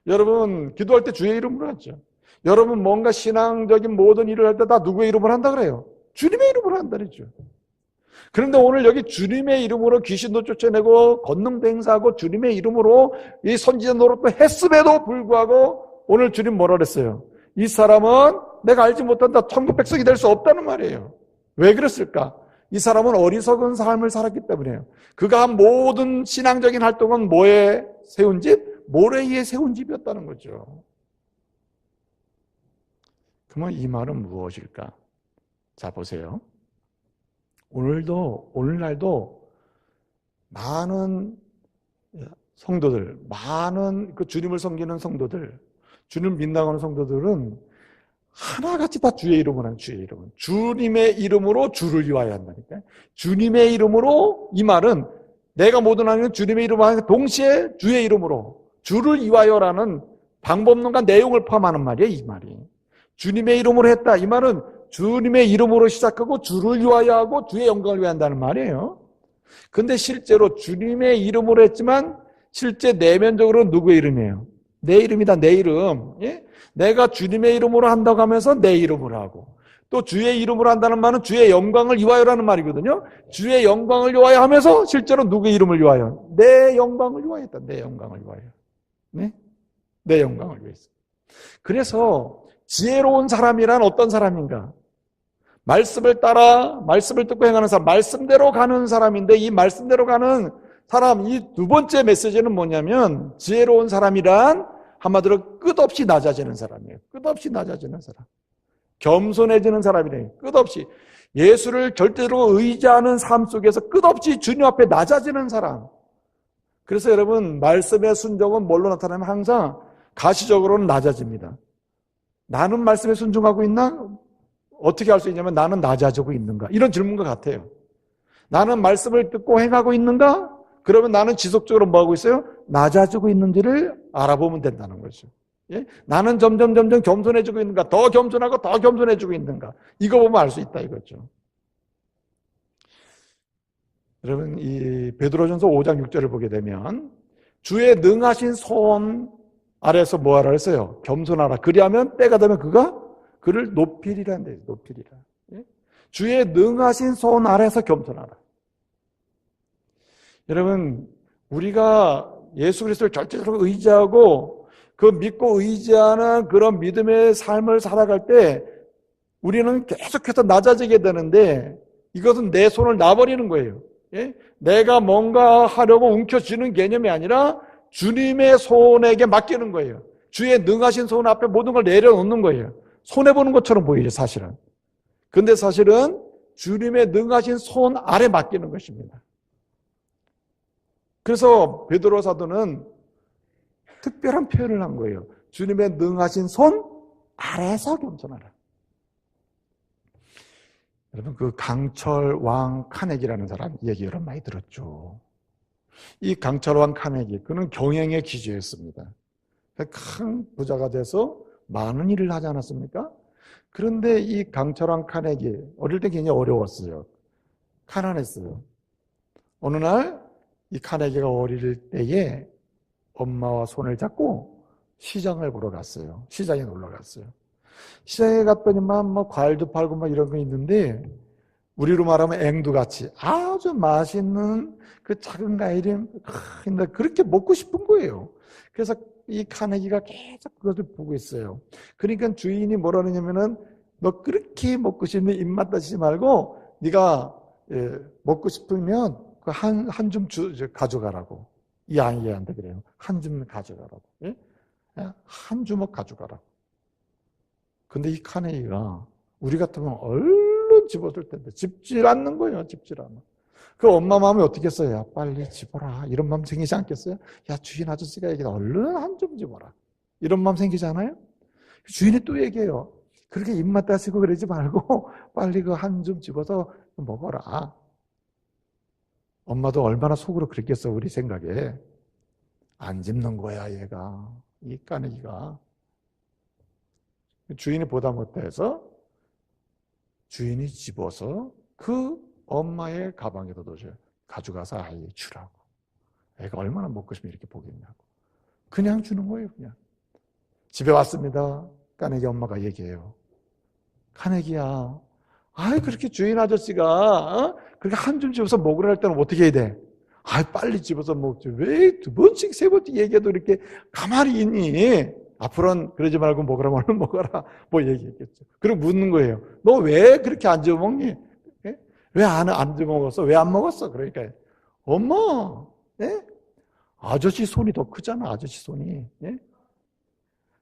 여러분 기도할 때 주의 이름으로 하죠. 여러분 뭔가 신앙적인 모든 일을 할 때 다 누구의 이름으로 한다 그래요? 주님의 이름으로 한다 그랬죠. 그런데 오늘 여기 주님의 이름으로 귀신도 쫓아내고 권능도 행사하고 주님의 이름으로 이 선지자 노릇도 했음에도 불구하고 오늘 주님 뭐라 그랬어요? 이 사람은 내가 알지 못한다. 천국 백성이 될 수 없다는 말이에요. 왜 그랬을까? 이 사람은 어리석은 삶을 살았기 때문에요. 그가 한 모든 신앙적인 활동은 뭐에 세운 집? 모래 위에 세운 집이었다는 거죠. 그러면 이 말은 무엇일까? 자, 보세요. 오늘날도 많은 성도들, 많은 그 주님을 섬기는 성도들, 주님을 믿나가는 성도들은 하나같이 다 주의 이름을 하는 주의 이름은. 주님의 이름으로 주를 위하여 한다니까. 주님의 이름으로 이 말은 내가 모든 하나님은 주님의 이름으로 하는 동시에 주의 이름으로 주를 위하여라는 방법론과 내용을 포함하는 말이에요, 이 말이. 주님의 이름으로 했다. 이 말은 주님의 이름으로 시작하고 주를 위하여 하고 주의 영광을 위한다는 말이에요. 근데 실제로 주님의 이름으로 했지만 실제 내면적으로는 누구의 이름이에요? 내 이름이다, 내 이름. 예? 내가 주님의 이름으로 한다고 하면서 내 이름으로 하고 또 주의 이름으로 한다는 말은 주의 영광을 위하여라는 말이거든요. 주의 영광을 위하여 하면서 실제로 누구의 이름을 위하여? 내 영광을 위하여 했다. 내 영광을 위하여. 네? 내 영광을 위해서. 그래서 지혜로운 사람이란 어떤 사람인가? 말씀을 따라 말씀을 듣고 행하는 사람, 말씀대로 가는 사람인데 이 말씀대로 가는 사람, 이 두 번째 메시지는 뭐냐면 지혜로운 사람이란 한마디로 끝없이 낮아지는 사람이에요. 끝없이 낮아지는 사람. 겸손해지는 사람이래요. 끝없이. 예수를 절대로 의지하는 삶 속에서 끝없이 주님 앞에 낮아지는 사람. 그래서 여러분 말씀의 순종은 뭘로 나타나면 항상 가시적으로는 낮아집니다. 나는 말씀에 순종하고 있나? 어떻게 알 수 있냐면 나는 낮아지고 있는가? 이런 질문과 같아요. 나는 말씀을 듣고 행하고 있는가? 그러면 나는 지속적으로 뭐하고 있어요? 낮아지고 있는지를 알아보면 된다는 거죠. 예? 나는 점점 겸손해지고 있는가? 더 겸손하고 더 겸손해지고 있는가? 이거 보면 알 수 있다 이거죠. 여러분 이 베드로전서 5장 6절을 보게 되면 주의 능하신 손 아래서 뭐하라 했어요? 겸손하라. 그리하면 때가 되면 그가 그를 높이리라는 데요. 높이리라. 예? 주의 능하신 손 아래서 겸손하라. 여러분 우리가 예수 그리스도를 절대적으로 의지하고 그 믿고 의지하는 그런 믿음의 삶을 살아갈 때 우리는 계속해서 낮아지게 되는데 이것은 내 손을 놔버리는 거예요. 예? 내가 뭔가 하려고 움켜쥐는 개념이 아니라 주님의 손에게 맡기는 거예요. 주의 능하신 손 앞에 모든 걸 내려놓는 거예요. 손해보는 것처럼 보이죠, 사실은. 근데 사실은 주님의 능하신 손 아래 맡기는 것입니다. 그래서 베드로 사도는 특별한 표현을 한 거예요. 주님의 능하신 손 아래서 겸손하라. 여러분, 그 강철 왕 카네기라는 사람 얘기 여러분 많이 들었죠. 이 강철 왕 카네기, 그는 경영에 기재했습니다. 큰 부자가 돼서 많은 일을 하지 않았습니까? 그런데 이 강철 왕 카네기, 어릴 때 굉장히 어려웠어요. 가난했어요. 어느 날 이 카네기가 어릴 때에 엄마와 손을 잡고 시장을 보러 갔어요. 시장에 놀러 갔어요. 시장에 갔더니만 뭐 과일도 팔고 막 이런 거 있는데, 우리로 말하면 앵두같이 아주 맛있는 그 작은 과일이 그렇게 먹고 싶은 거예요. 그래서 이 카네기가 계속 그것을 보고 있어요. 그러니까 주인이 뭐라 그러냐면은, 너 그렇게 먹고 싶으면 입맛 다시지 말고 네가 먹고 싶으면 그 한 줌 가져가라고. 이 아이한테 그래요. 한 줌 가져가라고. 예? 한 주먹 가져가라고. 근데 이 카네기가 우리 같으면 얼른 집어들 텐데 집질 않는 거예요. 집질 않아. 그 엄마 마음이 어떻겠어요? 야, 빨리 집어라. 이런 마음 생기지 않겠어요? 야, 주인 아저씨가 얘기해. 얼른 한 줌 집어라. 이런 마음 생기잖아요? 주인이 또 얘기해요. 그렇게 입맛 다시고 그러지 말고 빨리 그 한 줌 집어서 먹어라. 엄마도 얼마나 속으로 그랬겠어, 우리 생각에. 안 집는 거야, 얘가. 이 까내기가. 주인이 보다 못해서 주인이 집어서 그 엄마의 가방에다 넣어줘요. 가져가서 아이에 주라고. 애가 얼마나 먹고 싶으면 이렇게 보겠냐고. 그냥 주는 거예요, 그냥. 집에 왔습니다. 까내기 엄마가 얘기해요. 까내기야, 아이, 그렇게 주인 아저씨가 그렇게 한 줌 집어서 먹으라 할 때는 어떻게 해야 돼? 아이, 빨리 집어서 먹지. 왜 두 번씩, 세 번씩 얘기해도 이렇게 가만히 있니? 앞으로는 그러지 말고 먹으라면 얼른 먹어라. 뭐 얘기했겠죠. 그리고 묻는 거예요. 너 왜 그렇게 안 집어 먹니? 왜 안 집어 먹었어? 왜 안 먹었어? 그러니까, 엄마, 예? 아저씨 손이 더 크잖아, 아저씨 손이. 예?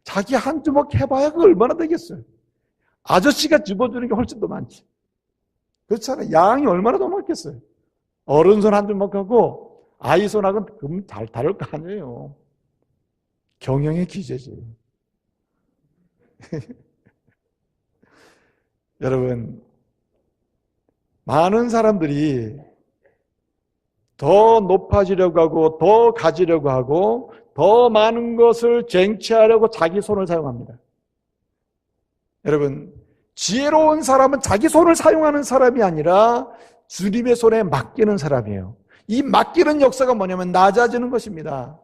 자기 한 주먹 해봐야 그 얼마나 되겠어요? 아저씨가 집어주는 게 훨씬 더 많지. 그렇잖아요. 양이 얼마나 더 많겠어요. 어른 손 한 주먹하고 아이 손하고는 잘 다를 거 아니에요. 경영의 기재지. 여러분, 많은 사람들이 더 높아지려고 하고 더 가지려고 하고 더 많은 것을 쟁취하려고 자기 손을 사용합니다. 여러분, 지혜로운 사람은 자기 손을 사용하는 사람이 아니라 주님의 손에 맡기는 사람이에요. 이 맡기는 역사가 뭐냐면 낮아지는 것입니다.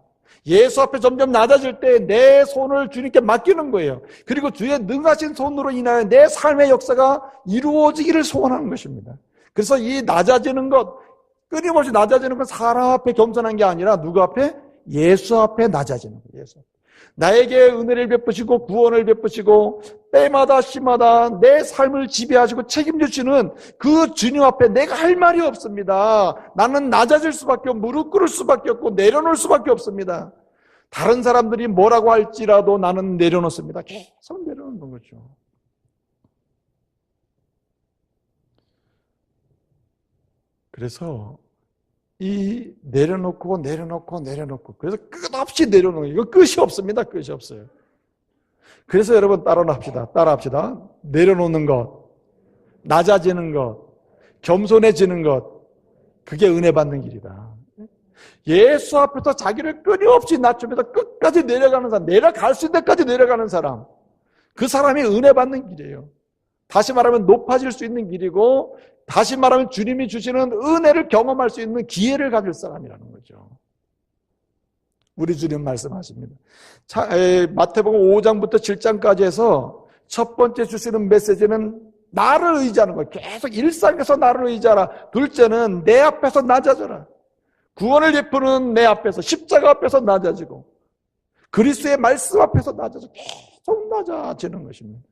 예수 앞에 점점 낮아질 때 내 손을 주님께 맡기는 거예요. 그리고 주의 능하신 손으로 인하여 내 삶의 역사가 이루어지기를 소원하는 것입니다. 그래서 이 낮아지는 것, 끊임없이 낮아지는 건 사람 앞에 겸손한 게 아니라 누구 앞에? 예수 앞에 낮아지는 거예요. 예수 앞에. 나에게 은혜를 베푸시고 구원을 베푸시고 때마다 시마다 내 삶을 지배하시고 책임지시는 그 주님 앞에 내가 할 말이 없습니다. 나는 낮아질 수밖에 없고 무릎 꿇을 수밖에 없고 내려놓을 수밖에 없습니다. 다른 사람들이 뭐라고 할지라도 나는 내려놓습니다. 계속 내려놓는 거죠. 그래서 이 내려놓고 그래서 끝없이 내려놓는, 이거 끝이 없습니다. 끝이 없어요. 그래서 여러분 따라합시다. 내려놓는 것, 낮아지는 것, 겸손해지는 것, 그게 은혜 받는 길이다. 예수 앞에서 자기를 끊임없이 낮추면서 끝까지 내려가는 사람, 내려갈 수 있는 데까지 내려가는 사람, 그 사람이 은혜 받는 길이에요. 다시 말하면 높아질 수 있는 길이고, 다시 말하면 주님이 주시는 은혜를 경험할 수 있는 기회를 가질 사람이라는 거죠. 우리 주님 말씀하십니다. 마태복음 5장부터 7장까지 해서 첫 번째 주시는 메시지는 나를 의지하는 거예요. 계속 일상에서 나를 의지하라. 둘째는 내 앞에서 낮아져라. 구원을 베푸는 내 앞에서, 십자가 앞에서 낮아지고 그리스도의 말씀 앞에서 낮아져 계속 낮아지는 것입니다.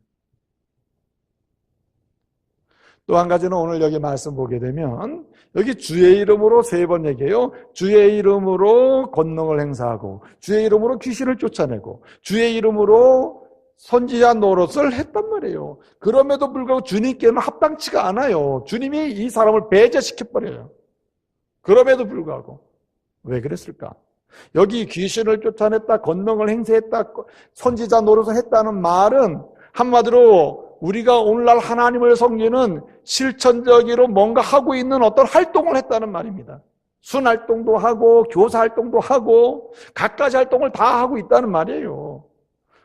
또 한 가지는 오늘 여기 말씀 보게 되면 여기 주의 이름으로 3번 얘기해요. 주의 이름으로 권능을 행사하고 주의 이름으로 귀신을 쫓아내고 주의 이름으로 선지자 노릇을 했단 말이에요. 그럼에도 불구하고 주님께는 합당치가 않아요. 주님이 이 사람을 배제시켜버려요. 그럼에도 불구하고 왜 그랬을까? 여기 귀신을 쫓아냈다, 권능을 행사했다, 선지자 노릇을 했다는 말은 한마디로 우리가 오늘날 하나님을 섬기는 실천적으로 뭔가 하고 있는 어떤 활동을 했다는 말입니다. 순활동도 하고 교사활동도 하고 갖가지 활동을 다 하고 있다는 말이에요.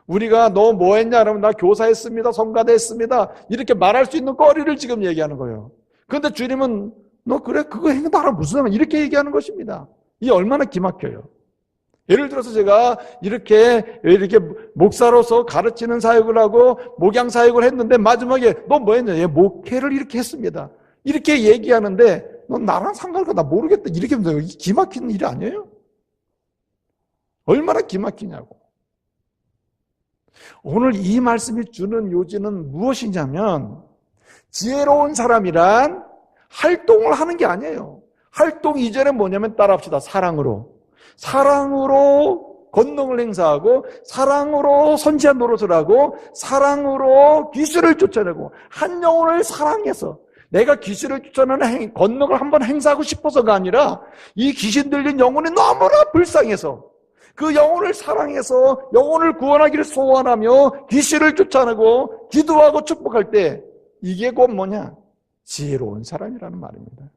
우리가 너 뭐 했냐 그러면 나 교사했습니다, 성가대 했습니다, 이렇게 말할 수 있는 거리를 지금 얘기하는 거예요. 그런데 주님은 너 그래 그거 해 나랑 무슨 상관, 이렇게 얘기하는 것입니다. 이게 얼마나 기막혀요. 예를 들어서 제가 이렇게 목사로서 가르치는 사역을 하고 목양 사역을 했는데 마지막에 너 뭐 했냐? 예, 목회를 이렇게 했습니다. 이렇게 얘기하는데 너 나랑 상관없고 나 모르겠다, 이렇게 하면 기막히는 일이 아니에요? 얼마나 기막히냐고. 오늘 이 말씀이 주는 요지는 무엇이냐면, 지혜로운 사람이란 활동을 하는 게 아니에요. 활동 이전에 뭐냐면 따라합시다. 사랑으로 권능을 행사하고, 사랑으로 선지한 노릇을 하고, 사랑으로 귀신을 쫓아내고, 한 영혼을 사랑해서, 내가 귀신을 쫓아내는 권능을 한번 행사하고 싶어서가 아니라 이 귀신 들린 영혼이 너무나 불쌍해서 그 영혼을 사랑해서 영혼을 구원하기를 소원하며 귀신을 쫓아내고 기도하고 축복할 때, 이게 곧 뭐냐? 지혜로운 사람이라는 말입니다.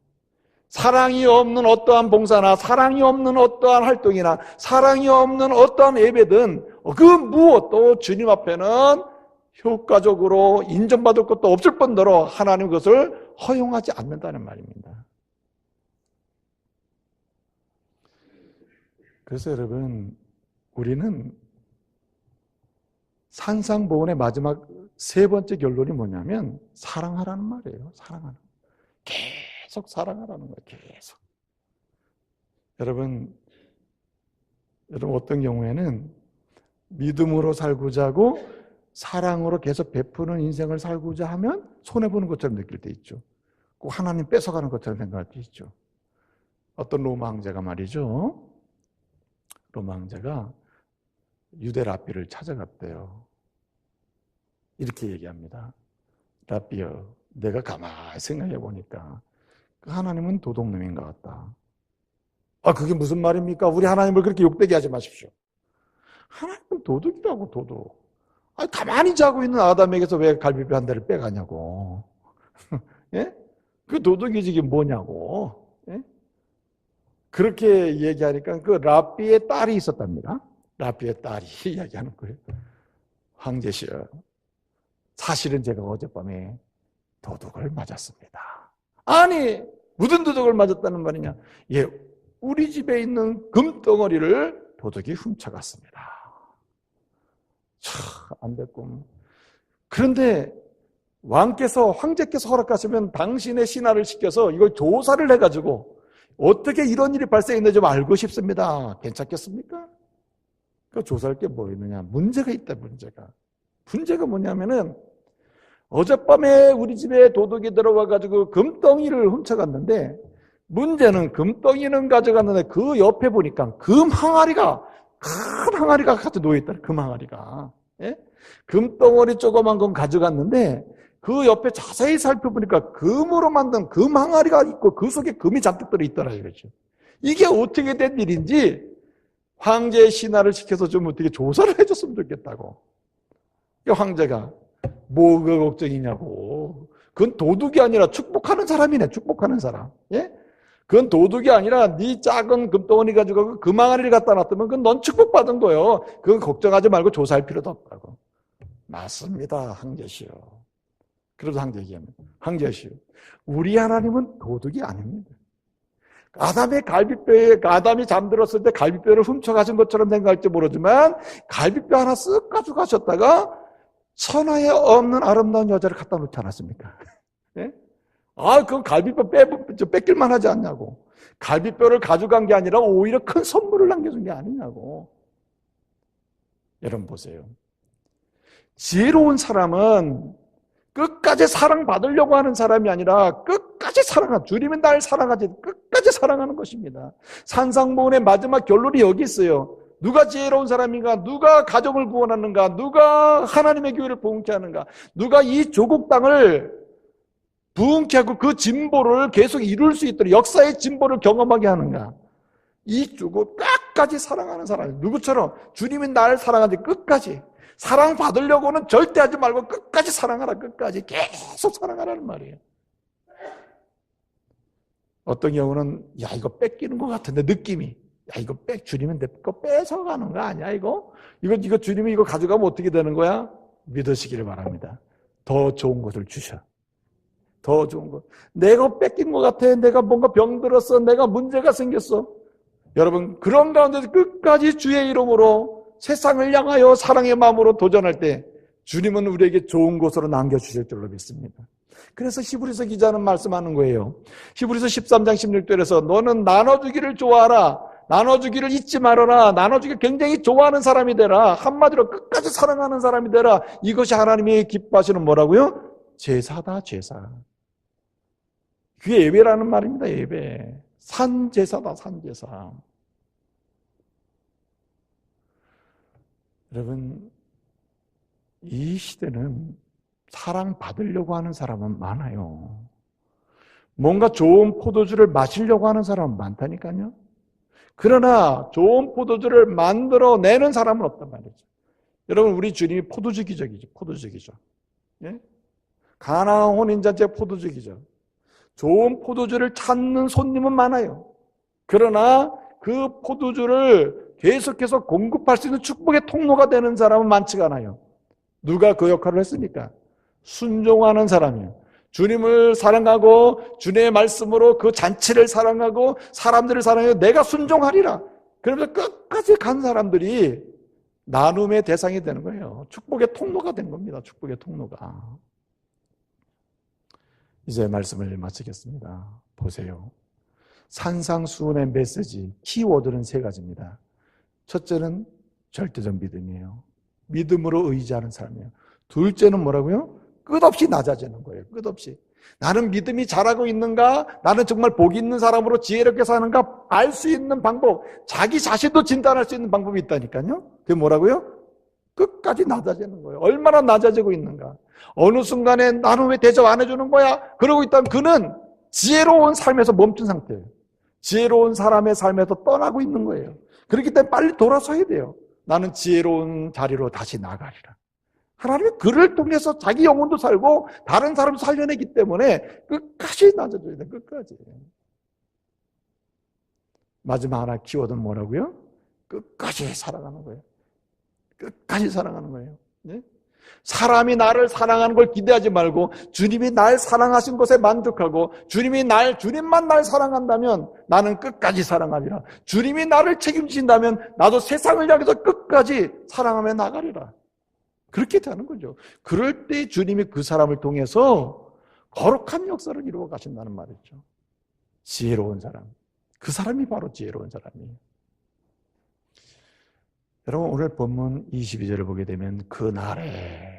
사랑이 없는 어떠한 봉사나 사랑이 없는 어떠한 활동이나 사랑이 없는 어떠한 예배든 그 무엇도 주님 앞에는 효과적으로 인정받을 것도 없을 뿐더러 하나님 그것을 허용하지 않는다는 말입니다. 그래서 여러분, 우리는 산상보훈의 마지막 세 번째 결론이 뭐냐면 사랑하라는 말이에요. 사랑하는. 계속 사랑하라는 거예요. 계속. 여러분 어떤 경우에는 믿음으로 살고자 하고 사랑으로 계속 베푸는 인생을 살고자 하면 손해보는 것처럼 느낄 때 있죠. 꼭 하나님 뺏어가는 것처럼 생각할 때 있죠. 어떤 로마 황제가 말이죠. 로마 황제가 유대 랍비를 찾아갔대요. 이렇게 얘기합니다. 랍비여, 내가 가만히 생각해 보니까 하나님은 도둑놈인 것 같다. 아, 그게 무슨 말입니까? 우리 하나님을 그렇게 욕되게 하지 마십시오. 하나님은 도둑이라고, 도둑. 아, 가만히 자고 있는 아담에게서 왜 갈비뼈 한 대를 빼가냐고. 예? 그 도둑이지 이게 뭐냐고. 예? 그렇게 얘기하니까 그 랍비의 딸이 있었답니다. 랍비의 딸이 이야기하는 거예요. 황제시여, 사실은 제가 어젯밤에 도둑을 맞았습니다. 아니, 무슨 도둑을 맞았다는 말이냐? 예, 우리 집에 있는 금덩어리를 도둑이 훔쳐갔습니다. 안 됐군. 그런데 황제께서 허락하시면 당신의 신하를 시켜서 이걸 조사를 해가지고 어떻게 이런 일이 발생했는지 좀 알고 싶습니다. 괜찮겠습니까? 그 조사할 게 뭐 있느냐? 문제가 있다, 문제가. 문제가 뭐냐면은 어젯밤에 우리 집에 도둑이 들어와가지고 금덩이를 훔쳐갔는데, 문제는 금덩이는 가져갔는데 그 옆에 보니까 금 항아리가, 큰 항아리가 같이 놓여있다. 금 항아리가. 예? 금덩어리 조그만 금 가져갔는데 그 옆에 자세히 살펴보니까 금으로 만든 금 항아리가 있고 그 속에 금이 잔뜩 들어있더라 이거죠. 이게 어떻게 된 일인지 황제의 신하를 시켜서 좀 어떻게 조사를 해줬으면 좋겠다고. 황제가 뭐가 걱정이냐고. 그건 도둑이 아니라 축복하는 사람이네. 축복하는 사람. 예? 그건 도둑이 아니라 네 작은 금덩어리 가지고 그 금항아리를 갖다 놨다면 그건 넌 축복받은 거예요. 그건 걱정하지 말고 조사할 필요도 없다고. 맞습니다, 황제시여. 그래도 황제 얘기합니다. 황제시여, 우리 하나님은 도둑이 아닙니다. 아담이 잠들었을 때 갈비뼈를 훔쳐가신 것처럼 생각할지 모르지만 갈비뼈 하나 쓱 가져가셨다가 천하에 없는 아름다운 여자를 갖다 놓지 않았습니까? 예? 아, 그건 갈비뼈 뺏길만 하지 않냐고. 갈비뼈를 가져간 게 아니라 오히려 큰 선물을 남겨준 게 아니냐고. 여러분 보세요. 지혜로운 사람은 끝까지 사랑받으려고 하는 사람이 아니라 끝까지 주님이 날 사랑하지 끝까지 사랑하는 것입니다. 산상보훈의 마지막 결론이 여기 있어요. 누가 지혜로운 사람인가? 누가 가정을 구원하는가? 누가 하나님의 교회를 부흥케 하는가? 누가 이 조국 땅을 부흥케 하고 그 진보를 계속 이룰 수 있도록 역사의 진보를 경험하게 하는가? 이 조국 끝까지 사랑하는 사람. 누구처럼? 주님이 나를 사랑하지 끝까지. 사랑받으려고는 절대 하지 말고 끝까지 사랑하라. 끝까지 계속 사랑하라는 말이에요. 어떤 경우는 야 이거 뺏기는 것 같은데 느낌이 야 이거 주님은 내 거 뺏어가는 거 아니야 이거 주님이 이거 가져가면 어떻게 되는 거야? 믿으시기를 바랍니다. 더 좋은 것을 주셔. 더 좋은 것. 내가 뺏긴 것 같아. 내가 뭔가 병들었어. 내가 문제가 생겼어. 여러분 그런 가운데 끝까지 주의 이름으로 세상을 향하여 사랑의 마음으로 도전할 때 주님은 우리에게 좋은 곳으로 남겨주실 줄로 믿습니다. 그래서 히브리서 기자는 말씀하는 거예요. 히브리서 13장 16절에서 너는 나눠주기를 좋아하라. 나눠주기를 잊지 말아라. 나눠주기를 굉장히 좋아하는 사람이 되라. 한마디로 끝까지 사랑하는 사람이 되라. 이것이 하나님이 기뻐하시는 뭐라고요? 제사다 제사. 그게 예배라는 말입니다. 예배. 산제사다 산제사. 여러분 이 시대는 사랑받으려고 하는 사람은 많아요. 뭔가 좋은 포도주를 마시려고 하는 사람은 많다니까요. 그러나 좋은 포도주를 만들어내는 사람은 없단 말이죠. 여러분 우리 주님이 포도주 기적이죠. 포도주 기적. 예? 가나안 혼인잔치의 포도주 기적. 좋은 포도주를 찾는 손님은 많아요. 그러나 그 포도주를 계속해서 공급할 수 있는 축복의 통로가 되는 사람은 많지가 않아요. 누가 그 역할을 했습니까? 순종하는 사람이에요. 주님을 사랑하고 주님의 말씀으로 그 잔치를 사랑하고 사람들을 사랑하고 내가 순종하리라. 그러면서 끝까지 간 사람들이 나눔의 대상이 되는 거예요. 축복의 통로가 된 겁니다. 축복의 통로가. 이제 말씀을 마치겠습니다. 보세요. 산상수훈의 메시지, 키워드는 세 가지입니다. 첫째는 절대적 믿음이에요. 믿음으로 의지하는 사람이에요. 둘째는 뭐라고요? 끝없이 낮아지는 거예요. 끝없이. 나는 믿음이 자라고 있는가? 나는 정말 복이 있는 사람으로 지혜롭게 사는가? 알 수 있는 방법, 자기 자신도 진단할 수 있는 방법이 있다니까요. 그게 뭐라고요? 끝까지 낮아지는 거예요. 얼마나 낮아지고 있는가? 어느 순간에 나는 왜 대접 안 해주는 거야? 그러고 있다면 그는 지혜로운 삶에서 멈춘 상태예요. 지혜로운 사람의 삶에서 떠나고 있는 거예요. 그렇기 때문에 빨리 돌아서야 돼요. 나는 지혜로운 자리로 다시 나가리라. 하나님이 그를 통해서 자기 영혼도 살고 다른 사람도 살려내기 때문에 끝까지 낮아져야 돼. 끝까지. 마지막 하나 키워드는 뭐라고요? 끝까지 사랑하는 거예요. 끝까지 사랑하는 거예요. 네? 사람이 나를 사랑하는 걸 기대하지 말고 주님이 날 사랑하신 것에 만족하고 주님만 날 사랑한다면 나는 끝까지 사랑하리라. 주님이 나를 책임진다면 나도 세상을 향해서 끝까지 사랑하며 나가리라. 그렇게 되는 거죠. 그럴 때 주님이 그 사람을 통해서 거룩한 역사를 이루어 가신다는 말이죠. 지혜로운 사람. 그 사람이 바로 지혜로운 사람이에요. 여러분 오늘 본문 22절을 보게 되면 그날에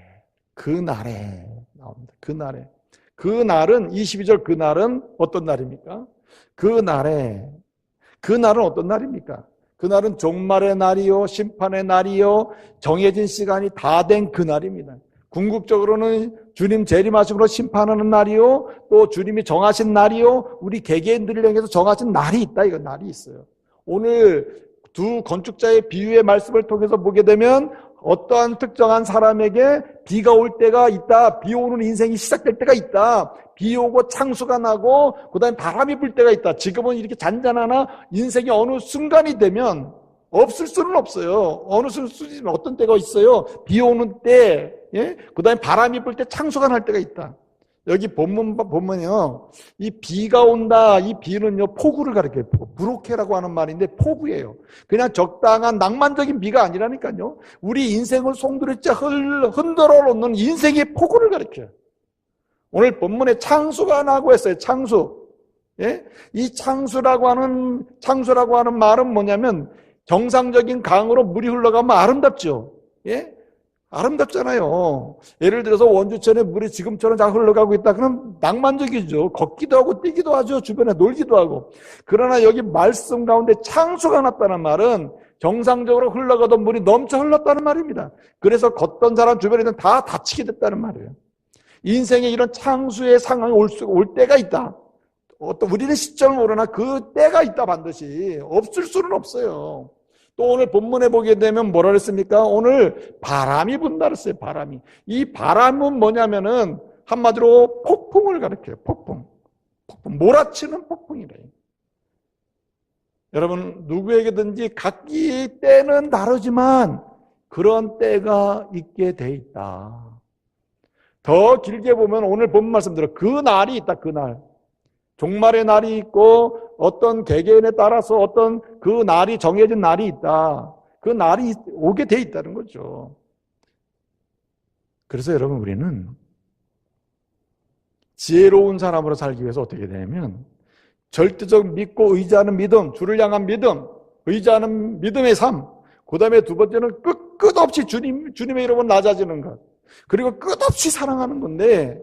나옵니다. 그날은 22절 그날은 어떤 날입니까? 그날은 어떤 날입니까? 그날은 종말의 날이요 심판의 날이요 정해진 시간이 다 된 그날입니다. 궁극적으로는 주님 재림하심으로 심판하는 날이요 또 주님이 정하신 날이요 우리 개개인들을 향해서 정하신 날이 있다. 이거 날이 있어요. 오늘 두 건축자의 비유의 말씀을 통해서 보게 되면 어떠한 특정한 사람에게 비가 올 때가 있다. 비 오는 인생이 시작될 때가 있다. 비 오고 창수가 나고 그 다음에 바람이 불 때가 있다. 지금은 이렇게 잔잔하나 인생이 어느 순간이 되면 없을 수는 없어요. 어느 순간 어떤 때가 있어요. 비 오는 때, 예? 그 다음에 바람이 불 때 창수가 날 때가 있다. 여기 본문 보면요. 이 비가 온다. 이 비는요, 폭우를 가리켜요. 브로케라고 하는 말인데 폭우예요. 그냥 적당한 낭만적인 비가 아니라니까요. 우리 인생을 송두리째 흔들어 놓는 인생의 폭우를 가리켜요. 오늘 본문에 창수가 나고 했어요. 창수. 예? 이 창수라고 하는 말은 뭐냐면 정상적인 강으로 물이 흘러가면 아름답죠. 예? 아름답잖아요. 예를 들어서 원주천에 물이 지금처럼 잘 흘러가고 있다. 그럼 낭만적이죠. 걷기도 하고 뛰기도 하죠. 주변에 놀기도 하고. 그러나 여기 말씀 가운데 창수가 났다는 말은 정상적으로 흘러가던 물이 넘쳐 흘렀다는 말입니다. 그래서 걷던 사람 주변에는 다 다치게 됐다는 말이에요. 인생에 이런 창수의 상황이 올 때가 있다. 우리는 시점을 모르나 그 때가 있다. 반드시. 없을 수는 없어요. 또 오늘 본문에 보게 되면 뭐라 그랬습니까? 오늘 바람이 분다 그랬어요. 바람이. 이 바람은 뭐냐면은 한마디로 폭풍을 가리켜요. 폭풍. 폭풍, 몰아치는 폭풍이래요. 여러분, 누구에게든지 각기 때는 다르지만 그런 때가 있게 돼 있다. 더 길게 보면 오늘 본 말씀대로 그 날이 있다. 그 날. 종말의 날이 있고 어떤 개개인에 따라서 어떤 그 날이 정해진 날이 있다. 그 날이 오게 돼 있다는 거죠. 그래서 여러분, 우리는 지혜로운 사람으로 살기 위해서 어떻게 되냐면 절대적 믿고 의지하는 믿음, 주를 향한 믿음, 의지하는 믿음의 삶. 그 다음에 두 번째는 끝없이 주님의 이름으로 낮아지는 것. 그리고 끝없이 사랑하는 건데,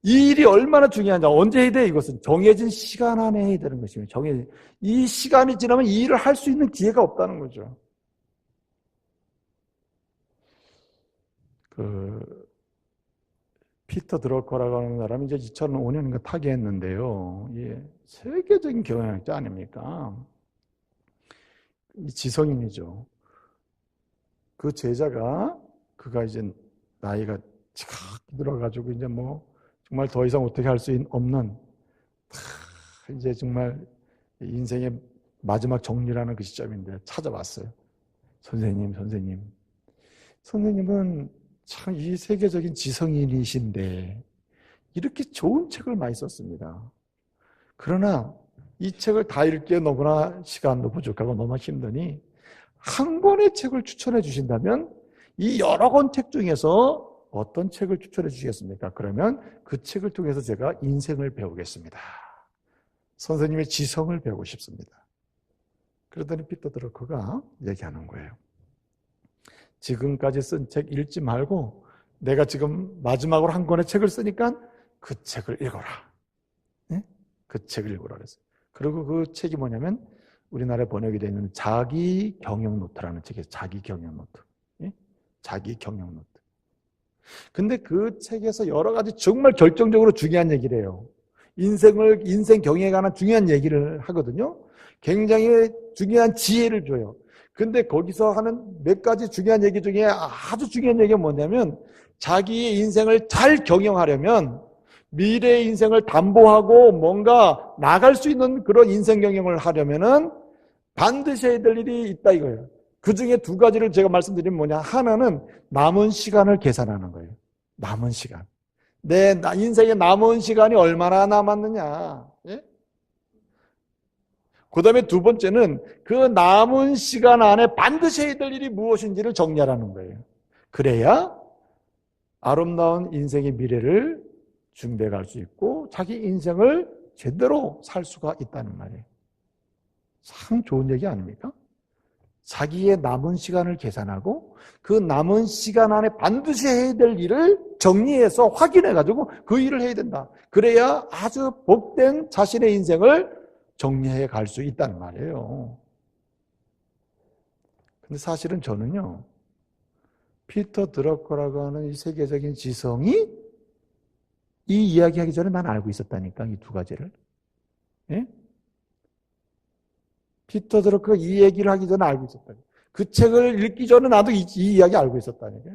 이 일이 얼마나 중요한지, 언제 해야 돼? 이것은 정해진 시간 안에 해야 되는 것입니다. 이 시간이 지나면 이 일을 할 수 있는 기회가 없다는 거죠. 피터 드러커라고 하는 사람이 이제 2005년인가 타계했는데요. 예, 세계적인 경영학자 아닙니까? 이 지성인이죠. 그 제자가, 그가 이제 나이가 쫙 들어가지고 이제 뭐 정말 더 이상 어떻게 할 수 없는, 이제 정말 인생의 마지막 정리라는 그 시점인데 찾아왔어요. 선생님은 참 이 세계적인 지성인이신데 이렇게 좋은 책을 많이 썼습니다. 그러나 이 책을 다 읽기에 너무나 시간도 부족하고 너무 힘드니 한 권의 책을 추천해 주신다면 이 여러 권 책 중에서 어떤 책을 추천해 주시겠습니까? 그러면 그 책을 통해서 제가 인생을 배우겠습니다. 선생님의 지성을 배우고 싶습니다. 그러더니 피터 드러커가 얘기하는 거예요. 지금까지 쓴 책 읽지 말고 내가 지금 마지막으로 한 권의 책을 쓰니까 그 책을 읽어라. 네? 그 책을 읽어라 그랬어요. 그리고 그 책이 뭐냐면 우리나라에 번역이 되어 있는 자기 경영 노트라는 책이에요. 자기 경영 노트. 네? 자기 경영 노트. 근데 그 책에서 여러 가지 정말 결정적으로 중요한 얘기를 해요. 인생 경영에 관한 중요한 얘기를 하거든요. 굉장히 중요한 지혜를 줘요. 근데 거기서 하는 몇 가지 중요한 얘기 중에 아주 중요한 얘기가 뭐냐면 자기의 인생을 잘 경영하려면 미래의 인생을 담보하고 뭔가 나갈 수 있는 그런 인생 경영을 하려면은 반드시 해야 될 일이 있다 이거예요. 그 중에 두 가지를 제가 말씀드리면 뭐냐. 하나는 남은 시간을 계산하는 거예요. 남은 시간. 내 인생에 남은 시간이 얼마나 남았느냐. 예? 그 다음에 두 번째는 그 남은 시간 안에 반드시 해야 될 일이 무엇인지를 정리하라는 거예요. 그래야 아름다운 인생의 미래를 준비해 갈 수 있고 자기 인생을 제대로 살 수가 있다는 말이에요. 참 좋은 얘기 아닙니까? 자기의 남은 시간을 계산하고 그 남은 시간 안에 반드시 해야 될 일을 정리해서 확인해가지고 그 일을 해야 된다. 그래야 아주 복된 자신의 인생을 정리해 갈 수 있다는 말이에요. 근데 사실은 저는요, 피터 드러커라고 하는 이 세계적인 지성이 이 이야기하기 전에 난 알고 있었다니까, 이 두 가지를. 예? 피터 드러커가 이 얘기를 하기 전에 알고 있었다니까. 그 책을 읽기 전에 나도 이 이야기 알고 있었다니까.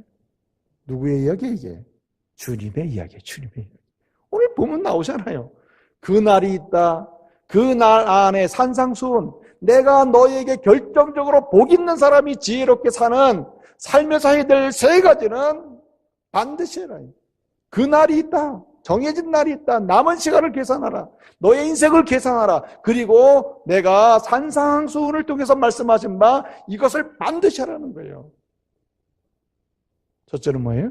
누구의 이야기야, 이게? 주님의 이야기예요, 주님의 이야기. 오늘 보면 나오잖아요. 그 날이 있다. 그 날 안에 산상수훈, 내가 너에게 결정적으로 복 있는 사람이 지혜롭게 사는 삶에서 해야 될 세 가지는 반드시 해라. 그 날이 있다. 정해진 날이 있다. 남은 시간을 계산하라. 너의 인생을 계산하라. 그리고 내가 산상수훈을 통해서 말씀하신 바 이것을 반드시 하라는 거예요. 첫째는 뭐예요?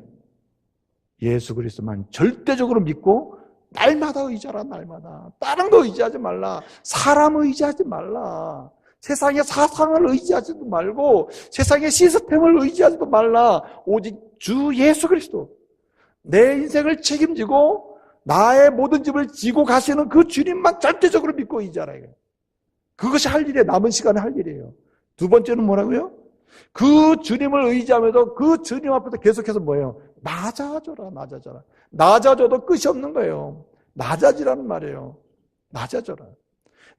예수 그리스도만 절대적으로 믿고 날마다 의지하라. 날마다. 다른 거 의지하지 말라. 사람 의지하지 말라. 세상의 사상을 의지하지도 말고 세상의 시스템을 의지하지도 말라. 오직 주 예수 그리스도, 내 인생을 책임지고 나의 모든 짐을 지고 가시는 그 주님만 절대적으로 믿고 의지하라. 그것이 할 일이에요. 남은 시간에 할 일이에요. 두 번째는 뭐라고요? 그 주님을 의지하면서 그 주님 앞에서 계속해서 뭐예요? 낮아져라. 낮아져라. 낮아져도 끝이 없는 거예요. 낮아지라는 말이에요. 낮아져라.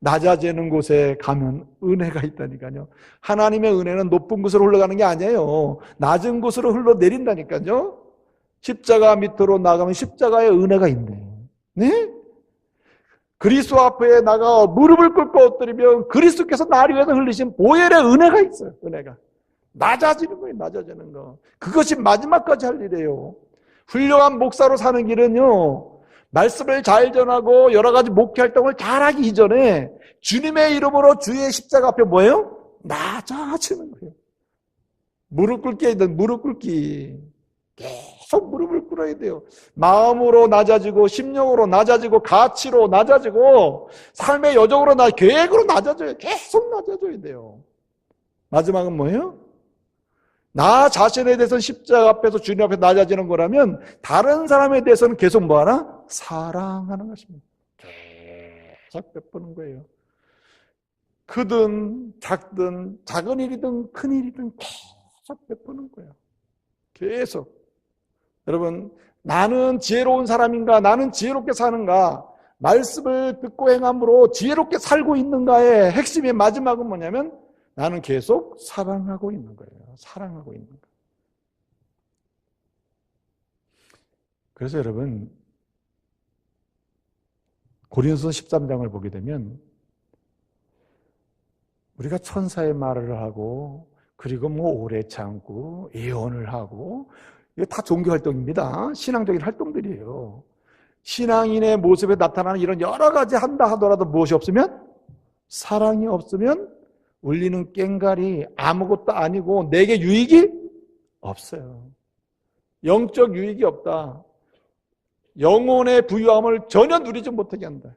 낮아지는 곳에 가면 은혜가 있다니까요. 하나님의 은혜는 높은 곳으로 흘러가는 게 아니에요. 낮은 곳으로 흘러내린다니까요. 십자가 밑으로 나가면 십자가의 은혜가 있네. 네? 그리스도 앞에 나가 무릎을 꿇고 엎드리면 그리스도께서 나를 위해서 흘리신 보혈의 은혜가 있어요. 은혜가. 낮아지는 거예요. 낮아지는 거. 그것이 마지막까지 할 일이에요. 훌륭한 목사로 사는 길은요, 말씀을 잘 전하고 여러 가지 목회 활동을 잘하기 이전에 주님의 이름으로 주의 십자가 앞에 뭐예요? 낮아지는 거예요. 무릎 꿇기든 무릎 꿇기. 계속 무릎을 꿇어야 돼요. 마음으로 낮아지고 심령으로 낮아지고 가치로 낮아지고 삶의 여정으로 계획으로 낮아져요. 계속 낮아져야 돼요. 마지막은 뭐예요? 나 자신에 대해서는 십자가 앞에서 주님 앞에 낮아지는 거라면 다른 사람에 대해서는 계속 뭐하나? 사랑하는 것입니다. 계속 베푸는 거예요. 크든 작든 작은 일이든 큰 일이든 계속 베푸는 거예요. 계속. 여러분, 나는 지혜로운 사람인가? 나는 지혜롭게 사는가? 말씀을 듣고 행함으로 지혜롭게 살고 있는가의 핵심의 마지막은 뭐냐면 나는 계속 사랑하고 있는 거예요. 사랑하고 있는 거예요. 그래서 여러분, 고린도서 13장을 보게 되면 우리가 천사의 말을 하고 그리고 오래 참고 예언을 하고 이거 다 종교 활동입니다. 신앙적인 활동들이에요. 신앙인의 모습에 나타나는 이런 여러 가지 한다 하더라도 무엇이 없으면? 사랑이 없으면 울리는 꽹과리 아무것도 아니고 내게 유익이 없어요. 영적 유익이 없다. 영혼의 부유함을 전혀 누리지 못하게 한다.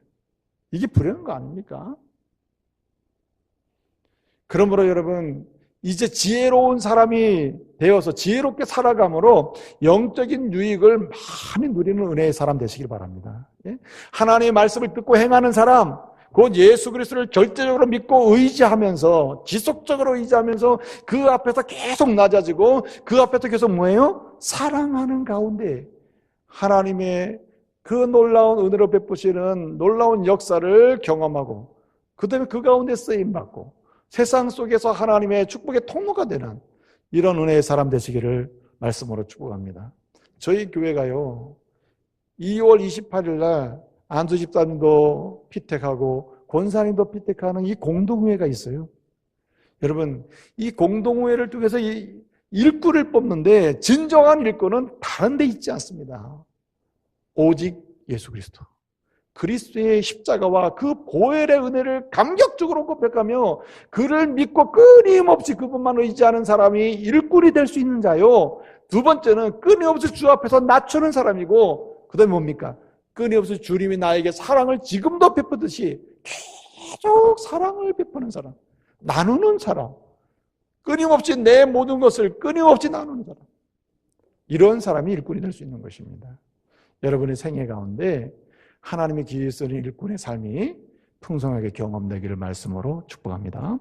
이게 불행한 거 아닙니까? 그러므로 여러분, 이제 지혜로운 사람이 되어서 지혜롭게 살아감으로 영적인 유익을 많이 누리는 은혜의 사람 되시길 바랍니다. 하나님의 말씀을 듣고 행하는 사람, 곧 예수 그리스도를 절대적으로 믿고 의지하면서 지속적으로 의지하면서 그 앞에서 계속 낮아지고 그 앞에서 계속 뭐예요? 사랑하는 가운데 하나님의 그 놀라운 은혜로 베푸시는 놀라운 역사를 경험하고 그 다음에 그 가운데 쓰임받고 세상 속에서 하나님의 축복의 통로가 되는 이런 은혜의 사람 되시기를 말씀으로 축복합니다. 저희 교회가요 2월 28일 날 안수 집사님도 피택하고 권사님도 피택하는 이 공동회가 있어요. 여러분, 이 공동회를 통해서 이 일꾼을 뽑는데 진정한 일꾼은 다른 데 있지 않습니다. 오직 예수 그리스도. 그리스도의 십자가와 그 보혈의 은혜를 감격적으로 고백하며 그를 믿고 끊임없이 그분만 의지하는 사람이 일꾼이 될 수 있는 자요. 두 번째는 끊임없이 주 앞에서 낮추는 사람이고 그 다음에 뭡니까? 끊임없이 주님이 나에게 사랑을 지금도 베푸듯이 계속 사랑을 베푸는 사람, 나누는 사람, 끊임없이 내 모든 것을 끊임없이 나누는 사람, 이런 사람이 일꾼이 될 수 있는 것입니다. 여러분의 생애 가운데 하나님의 기회에 쓰는 일꾼의 삶이 풍성하게 경험되기를 말씀으로 축복합니다.